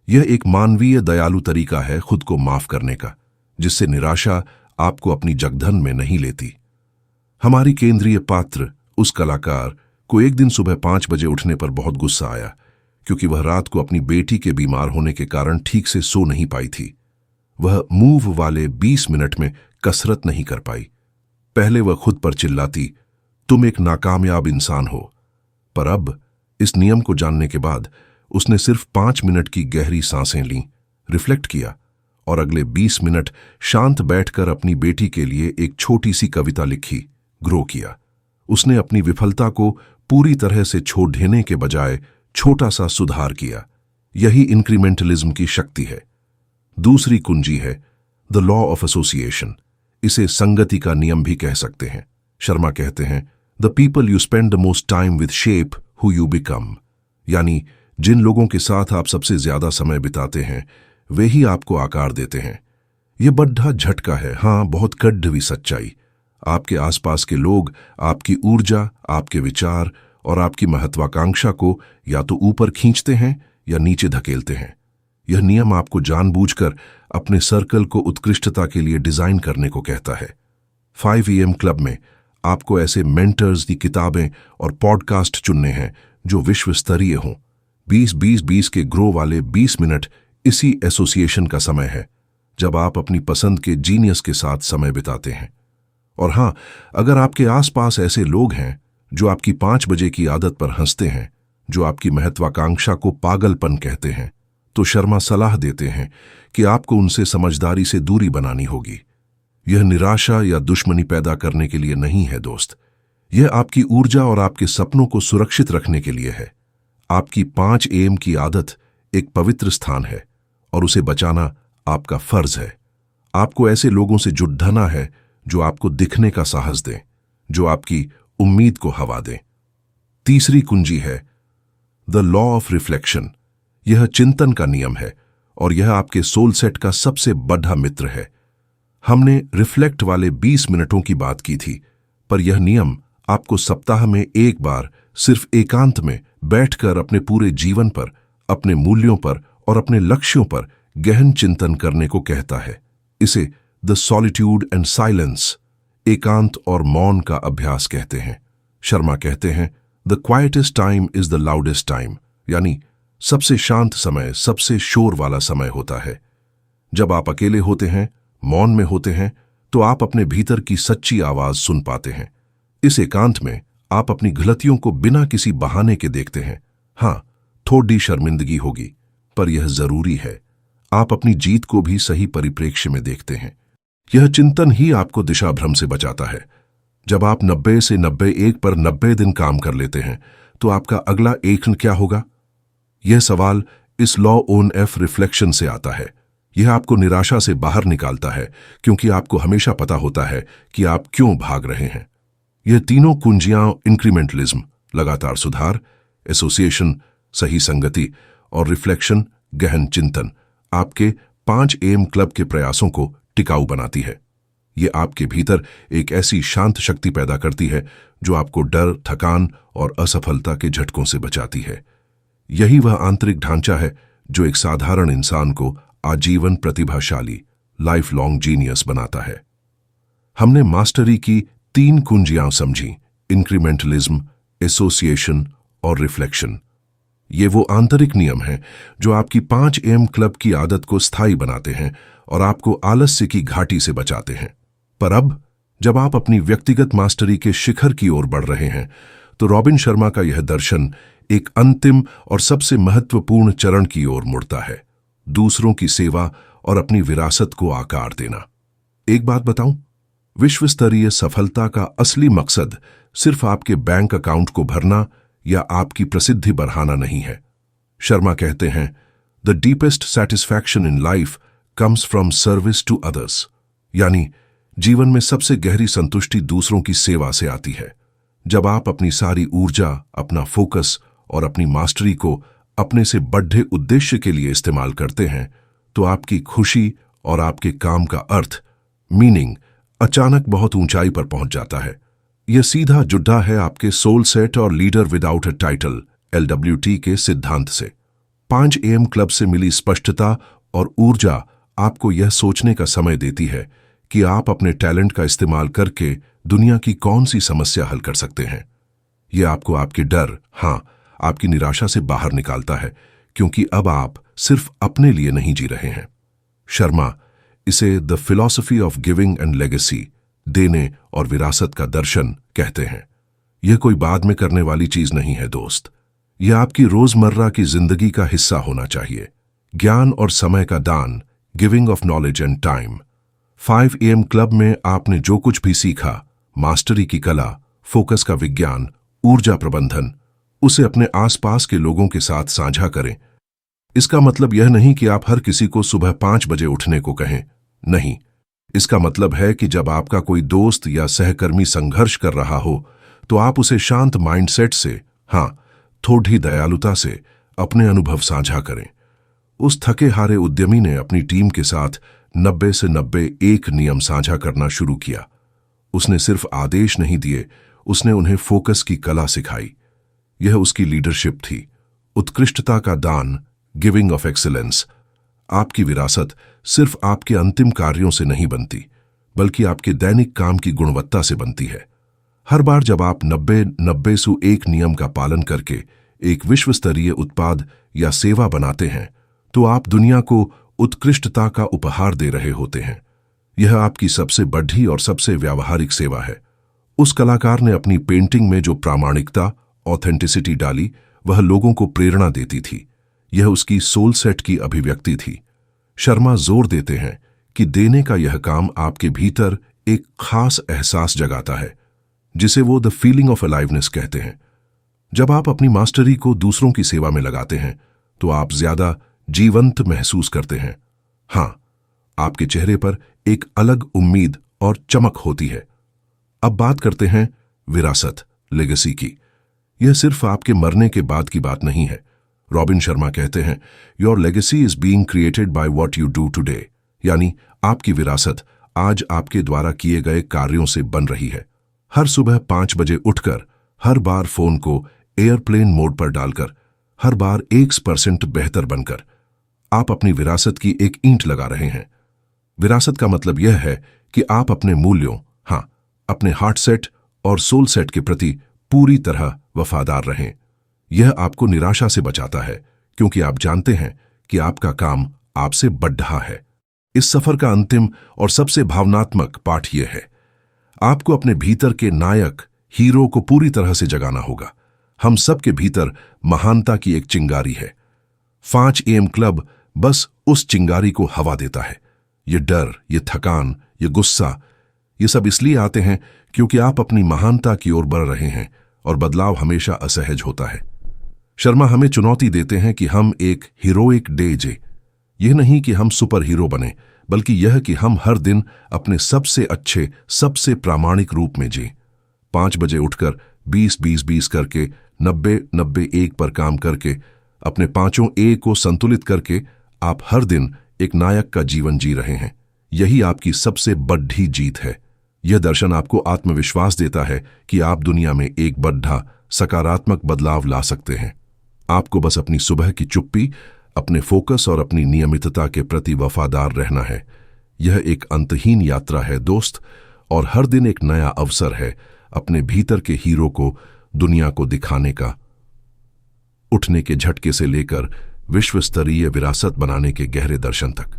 यह एक मानवीय, दयालु तरीका है खुद को माफ करने का, जिससे निराशा आपको अपनी जगधन में नहीं लेती। हमारी केंद्रीय पात्र, उस कलाकार को एक दिन सुबह 5 बजे उठने पर बहुत गुस्सा आया, क्योंकि वह रात को अपनी बेटी के बीमार होने के कारण ठीक से सो नहीं पाई थी। वह मूव वाले 20 मिनट में कसरत नहीं कर पाई। पहले वह खुद पर चिल्लाती, तुम एक नाकामयाब इंसान हो। पर अब इस नियम को जानने के बाद उसने सिर्फ 5 मिनट की गहरी सांसें लीं, रिफ्लेक्ट किया और अगले 20 मिनट शांत बैठकर अपनी बेटी के लिए एक छोटी सी कविता लिखी, ग्रो किया। उसने अपनी विफलता को पूरी तरह से छोड़ देने के बजाय छोटा सा सुधार किया। यही इंक्रीमेंटलिज्म की शक्ति है। दूसरी कुंजी है द लॉ ऑफ एसोसिएशन। इसे संगति का नियम भी कह सकते हैं। शर्मा कहते हैं, the people you spend the most time with shape who you become. यानी जिन लोगों के साथ आप सबसे ज्यादा समय बिताते हैं वे ही आपको आकार देते हैं। यह बड्ढा झटका है, हां, बहुत कड़वी सच्चाई। आपके आसपास के लोग आपकी ऊर्जा, आपके विचार और आपकी महत्वाकांक्षा को या तो ऊपर खींचते हैं या नीचे धकेलते हैं। यह नियम आपको जानबूझकर अपने सर्कल को उत्कृष्टता के लिए डिजाइन करने को कहता है। 5 AM क्लब में आपको ऐसे मेंटर्स की किताबें और पॉडकास्ट चुनने हैं जो विश्व स्तरीय हों। 20-20-20 के ग्रो वाले 20 मिनट इसी एसोसिएशन का समय है, जब आप अपनी पसंद के जीनियस के साथ समय बिताते हैं। और हां, अगर आपके आसपास ऐसे लोग हैं जो आपकी 5 बजे की आदत पर हंसते हैं, जो आपकी महत्वाकांक्षा को पागलपन कहते हैं, तो शर्मा सलाह देते हैं कि आपको उनसे समझदारी से दूरी बनानी होगी। यह निराशा या दुश्मनी पैदा करने के लिए नहीं है दोस्त, यह आपकी ऊर्जा और आपके सपनों को सुरक्षित रखने के लिए है। आपकी 5 AM की आदत एक पवित्र स्थान है और उसे बचाना आपका फर्ज है। आपको ऐसे लोगों से जुड़ना है जो आपको दिखने का साहस दें, जो आपकी उम्मीद को हवा दें। तीसरी कुंजी है द लॉ ऑफ रिफ्लेक्शन। यह चिंतन का नियम है और यह आपके सोल सेट का सबसे बड़ा मित्र है। हमने रिफ्लेक्ट वाले 20 मिनटों की बात की थी, पर यह नियम आपको सप्ताह में एक बार सिर्फ एकांत में बैठकर अपने पूरे जीवन पर, अपने मूल्यों पर और अपने लक्ष्यों पर गहन चिंतन करने को कहता है। इसे द सॉलिट्यूड एंड साइलेंस, एकांत और मौन का अभ्यास कहते हैं। शर्मा कहते हैं the quietest time is the loudest time, यानी सबसे शांत समय सबसे शोर वाला समय होता है। जब आप अकेले होते हैं, मौन में होते हैं, तो आप अपने भीतर की सच्ची आवाज सुन पाते हैं। इस एकांत में आप अपनी गलतियों को बिना किसी बहाने के देखते हैं। हां, थोड़ी शर्मिंदगी होगी, पर यह जरूरी है। आप अपनी जीत को भी सही परिप्रेक्ष्य में देखते हैं। यह चिंतन ही आपको दिशा भ्रम से बचाता है। जब आप 90 से 91 पर 90 दिन काम कर लेते हैं, तो आपका अगला एक्शन क्या होगा? यह सवाल इस लॉ ऑन एफ रिफ्लेक्शन से आता है। यह आपको निराशा से बाहर निकालता है, क्योंकि आपको हमेशा पता होता है कि आप क्यों भाग रहे हैं। यह तीनों कुंजियां इंक्रीमेंटलिज्म, लगातार सुधार, एसोसिएशन, सही संगति और रिफ्लेक्शन, गहन चिंतन, आपके 5 AM क्लब के प्रयासों को टिकाऊ बनाती है। यह आपके भीतर एक ऐसी शांत शक्ति पैदा करती है जो आपको डर, थकान और असफलता के झटकों से बचाती है। यही वह आंतरिक ढांचा है जो एक साधारण इंसान को आजीवन प्रतिभाशाली, लाइफ लॉन्ग जीनियस बनाता है। हमने मास्टरी की 3 कुंजियां समझी, इंक्रीमेंटलिज्म, एसोसिएशन और रिफ्लेक्शन। ये वो आंतरिक नियम हैं जो आपकी 5 AM क्लब की आदत को स्थायी बनाते हैं और आपको आलस्य की घाटी से बचाते हैं। पर अब जब आप अपनी व्यक्तिगत मास्टरी के शिखर की ओर बढ़ रहे हैं, तो रॉबिन शर्मा का यह दर्शन एक अंतिम और सबसे महत्वपूर्ण चरण की ओर मुड़ता है, दूसरों की सेवा और अपनी विरासत को आकार देना। एक बात बताऊं, विश्व स्तरीय सफलता का असली मकसद सिर्फ आपके बैंक अकाउंट को भरना या आपकी प्रसिद्धि बढ़ाना नहीं है। शर्मा कहते हैं the deepest satisfaction in life comes from service to others, यानी जीवन में सबसे गहरी संतुष्टि दूसरों की सेवा से आती है। जब आप अपनी सारी ऊर्जा, अपना फोकस और अपनी मास्टरी को अपने से बढ़े उद्देश्य के लिए इस्तेमाल करते हैं, तो आपकी खुशी और आपके काम का अर्थ, मीनिंग, अचानक बहुत ऊंचाई पर पहुंच जाता है। यह सीधा जुड़ा है आपके सोल सेट और leader without a title LWT के सिद्धांत से। 5 AM क्लब से मिली स्पष्टता और ऊर्जा आपको यह सोचने का समय देती है कि आप अपने टैलेंट का इस्तेमाल करके दुनिया की कौन सी समस्या हल कर सकते हैं। यह आपको आपके डर, हां, आपकी निराशा से बाहर निकालता है, क्योंकि अब आप सिर्फ अपने लिए नहीं जी रहे हैं। शर्मा इसे the philosophy of giving and legacy, देने और विरासत का दर्शन कहते हैं। यह कोई बाद में करने वाली चीज नहीं है दोस्त, यह आपकी रोजमर्रा की जिंदगी का हिस्सा होना चाहिए। ज्ञान और समय का दान, giving of knowledge and time. 5 AM club में आपने जो कुछ भी सीखा, मास्टरी की कला, फोकस का विज्ञान, ऊर्जा प्रबंधन, उसे अपने आसपास के लोगों के साथ साझा करें। इसका मतलब यह नहीं कि आप हर किसी को सुबह 5 बजे उठने को कहें, नहीं। इसका मतलब है कि जब आपका कोई दोस्त या सहकर्मी संघर्ष कर रहा हो, तो आप उसे शांत माइंडसेट से, हां, थोड़ी दयालुता से अपने अनुभव साझा करें। उस थके हारे उद्यमी ने अपनी टीम के साथ 90 से 90 एक नियम साझा करना शुरू किया। उसने सिर्फ आदेश नहीं दिए, उसने उन्हें फोकस की कला सिखाई। यह उसकी लीडरशिप थी, उत्कृष्टता का दान, गिविंग ऑफ एक्सीलेंस। आपकी विरासत सिर्फ आपके अंतिम कार्यों से नहीं बनती, बल्कि आपके दैनिक काम की गुणवत्ता से बनती है। हर बार जब आप 90-90 से एक नियम का पालन करके एक विश्व स्तरीय उत्पाद या सेवा बनाते हैं तो आप दुनिया को उत्कृष्टता का उपहार दे रहे होते हैं। यह आपकी सबसे बड़ी और सबसे व्यावहारिक सेवा है। उस कलाकार ने अपनी पेंटिंग में जो प्रामाणिकता, ऑथेंटिसिटी डाली, वह लोगों को प्रेरणा देती थी। यह उसकी सोल सेट की अभिव्यक्ति थी। शर्मा जोर देते हैं कि देने का यह काम आपके भीतर एक खास एहसास जगाता है, जिसे वो द फीलिंग ऑफ अलाइवनेस कहते हैं। जब आप अपनी मास्टरी को दूसरों की सेवा में लगाते हैं तो आप ज्यादा जीवंत महसूस करते हैं। हाँ, आपके चेहरे पर एक अलग उम्मीद और चमक होती है। अब बात करते हैं विरासत, लेगेसी की। यह सिर्फ आपके मरने के बाद की बात नहीं है। रॉबिन शर्मा कहते हैं, your legacy is being created by what you do today, यानी आपकी विरासत आज आपके द्वारा किए गए कार्यों से बन रही है। हर सुबह 5 बजे उठकर, हर बार फोन को एयरप्लेन मोड पर डालकर, हर बार 1% बेहतर बनकर, आप अपनी विरासत की एक ईंट लगा रहे हैं। विरासत का मतलब यह है कि आप अपने मूल्यों, हाँ, अपने हार्ट सेट और सोल सेट के प्रति पूरी तरह वफादार रहें। यह आपको निराशा से बचाता है, क्योंकि आप जानते हैं कि आपका काम आपसे बढ़ रहा है। इस सफर का अंतिम और सबसे भावनात्मक पाठ यह है, आपको अपने भीतर के नायक, हीरो को पूरी तरह से जगाना होगा। हम सबके भीतर महानता की एक चिंगारी है। 5 AM क्लब बस उस चिंगारी को हवा देता है। ये डर, ये थकान, ये गुस्सा, ये सब इसलिए आते हैं क्योंकि आप अपनी महानता की ओर बढ़ रहे हैं और बदलाव हमेशा असहज होता है। शर्मा हमें चुनौती देते हैं कि हम एक हीरोइक डे जिए। यह नहीं कि हम सुपर हीरो बने, बल्कि यह कि हम हर दिन अपने सबसे अच्छे, सबसे प्रामाणिक रूप में जिए। 5 बजे उठकर 20-20-20 करके 90-90-1 पर काम करके, अपने 5 ए को संतुलित करके आप हर दिन एक नायक का जीवन जी रहे हैं। यही आपकी सबसे बड़ी जीत है। यह दर्शन आपको आत्मविश्वास देता है कि आप दुनिया में एक बड़ा सकारात्मक बदलाव ला सकते हैं। आपको बस अपनी सुबह की चुप्पी, अपने फोकस और अपनी नियमितता के प्रति वफादार रहना है। यह एक अंतहीन यात्रा है दोस्त, और हर दिन एक नया अवसर है अपने भीतर के हीरो को दुनिया को दिखाने का। उठने के झटके से लेकर विश्व स्तरीय विरासत बनाने के गहरे दर्शन तक।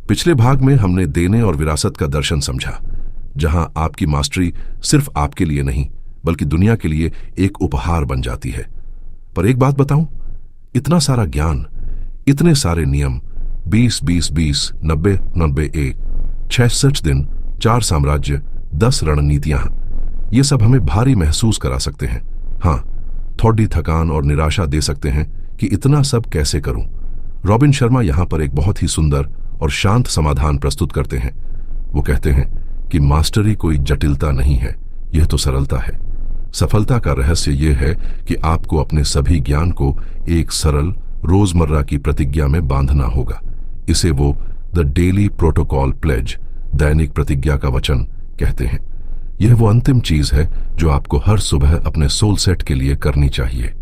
पिछले भाग में हमने देने और विरासत का दर्शन समझा, जहां आपकी मास्टरी सिर्फ आपके लिए नहीं बल्कि दुनिया के लिए एक उपहार बन जाती है। पर एक बात बताऊं, इतना सारा ज्ञान, इतने सारे नियम, 20-20-20, 90-90-1, 66 दिन, 4 साम्राज्य, 10 रणनीतियां, ये सब हमें भारी महसूस करा सकते हैं। हाँ, थोड़ी थकान और निराशा दे सकते हैं कि इतना सब कैसे करूं। रॉबिन शर्मा यहां पर एक बहुत ही सुंदर और शांत समाधान प्रस्तुत करते हैं। वो कहते हैं कि मास्टरी कोई जटिलता नहीं है, यह तो सरलता है। सफलता का रहस्य यह है कि आपको अपने सभी ज्ञान को एक सरल, रोजमर्रा की प्रतिज्ञा में बांधना होगा। इसे वो द डेली प्रोटोकॉल प्लेज, दैनिक प्रतिज्ञा का वचन कहते हैं। यह वो अंतिम चीज है जो आपको हर सुबह अपने सोल सेट के लिए करनी चाहिए।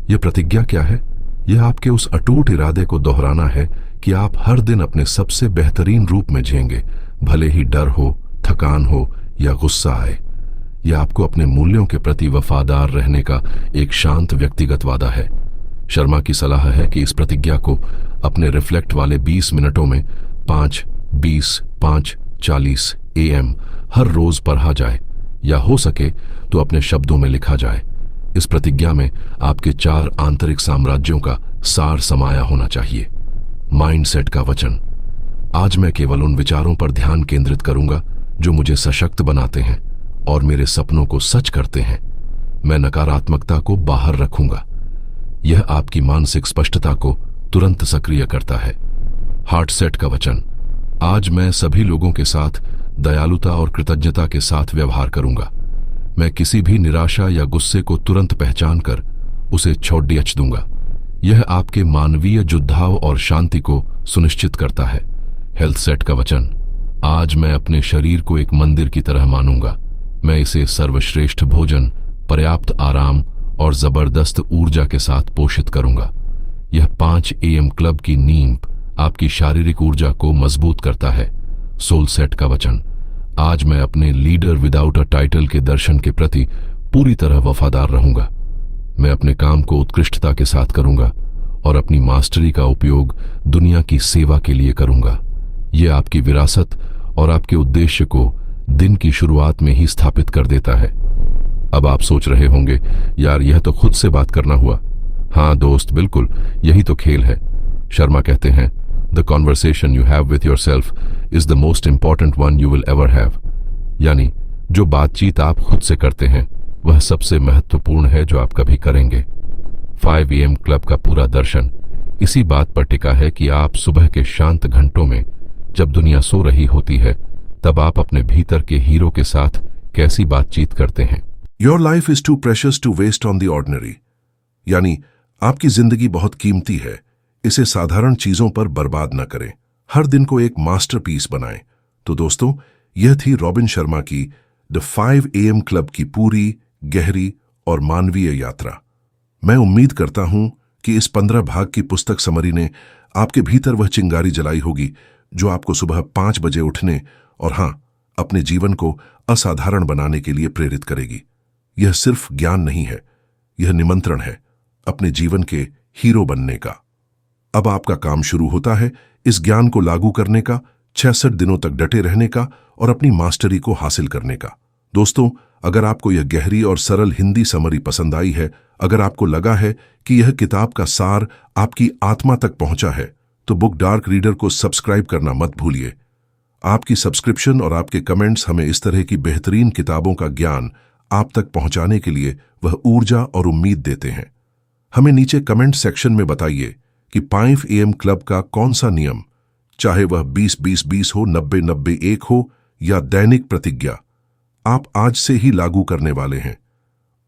यह प्रतिज्ञा क्या है? यह आपके उस अटूट इरादे को दोहराना है कि आप हर दिन अपने सबसे बेहतरीन रूप में जिएंगे, भले ही डर हो, थकान हो या गुस्सा आए। यह आपको अपने मूल्यों के प्रति वफादार रहने का एक शांत व्यक्तिगत वादा है। शर्मा की सलाह है कि इस प्रतिज्ञा को अपने रिफ्लेक्ट वाले 20 मिनटों में 5:20, 5:40 AM हर रोज पढ़ा जाए, या हो सके तो अपने शब्दों में लिखा जाए। इस प्रतिज्ञा में आपके 4 आंतरिक साम्राज्यों का सार समाया होना चाहिए। माइंडसेट का वचन, आज मैं केवल उन विचारों पर ध्यान केंद्रित करूंगा जो मुझे सशक्त बनाते हैं और मेरे सपनों को सच करते हैं। मैं नकारात्मकता को बाहर रखूंगा। यह आपकी मानसिक स्पष्टता को तुरंत सक्रिय करता है। हार्ट सेट का वचन, आज मैं सभी लोगों के साथ दयालुता और कृतज्ञता के साथ व्यवहार करूंगा। मैं किसी भी निराशा या गुस्से को तुरंत पहचान कर उसे छोड़ दूंगा। यह आपके मानवीय जुद्धाव और शांति को सुनिश्चित करता है। हेल्थ सेट का वचन, आज मैं अपने शरीर को एक मंदिर की तरह मानूंगा। मैं इसे सर्वश्रेष्ठ भोजन, पर्याप्त आराम और जबरदस्त ऊर्जा के साथ पोषित करूंगा। यह 5 AM क्लब की नींव आपकी शारीरिक ऊर्जा को मजबूत करता है। सोल सेट का वचन, आज मैं अपने लीडर विदाउट अ टाइटल के दर्शन के प्रति पूरी तरह वफादार रहूंगा। मैं अपने काम को उत्कृष्टता के साथ करूंगा और अपनी मास्टरी का उपयोग दुनिया की सेवा के लिए करूंगा। यह आपकी विरासत और आपके उद्देश्य को दिन की शुरुआत में ही स्थापित कर देता है। अब आप सोच रहे होंगे, यार यह तो खुद से बात करना हुआ। हाँ दोस्त, बिल्कुल यही तो खेल है। शर्मा कहते हैं, the conversation you have with your self is the most important one you will ever have. यानी जो बातचीत आप खुद से करते हैं वह सबसे महत्वपूर्ण है जो आप कभी करेंगे। 5 AM क्लब का पूरा दर्शन इसी बात पर टिका है कि आप सुबह के शांत घंटों में, जब दुनिया सो रही होती है, तब आप अपने भीतर के हीरो के साथ कैसी बातचीत करते हैं। Your life is too precious to waste on the ordinary. यानी आपकी जिंदगी बहुत कीमती है, इसे साधारण चीजों पर बर्बाद न करें, हर दिन को एक मास्टरपीस बनाएं। तो दोस्तों, यह थी रॉबिन शर्मा की द 5 AM क्लब की पूरी, गहरी और मानवीय यात्रा। मैं उम्मीद करता हूं कि इस 15 भाग की पुस्तक समरी ने आपके भीतर वह चिंगारी जलाई होगी जो आपको सुबह 5 बजे उठने और हाँ, अपने जीवन को असाधारण बनाने के लिए प्रेरित करेगी। यह सिर्फ ज्ञान नहीं है, यह निमंत्रण है अपने जीवन के हीरो बनने का। अब आपका काम शुरू होता है इस ज्ञान को लागू करने का, 66 दिनों तक डटे रहने का और अपनी मास्टरी को हासिल करने का। दोस्तों, अगर आपको यह गहरी और सरल हिंदी समरी पसंद आई है, अगर आपको लगा है कि यह किताब का सार आपकी आत्मा तक पहुंचा है, तो बुक डार्क रीडर को सब्सक्राइब करना मत भूलिए। आपकी सब्सक्रिप्शन और आपके कमेंट्स हमें इस तरह की बेहतरीन किताबों का ज्ञान आप तक पहुंचाने के लिए वह ऊर्जा और उम्मीद देते हैं। हमें नीचे कमेंट सेक्शन में बताइए कि 5 AM क्लब का कौन सा नियम, चाहे वह 20-20-20 हो, 90-90-1 हो या दैनिक प्रतिज्ञा, आप आज से ही लागू करने वाले हैं।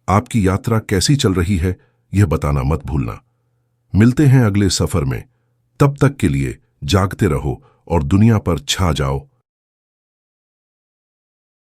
आपकी यात्रा कैसी चल रही है, यह बताना मत भूलना। मिलते हैं अगले सफर में। तब तक के लिए जागते रहो और दुनिया पर छा जाओ।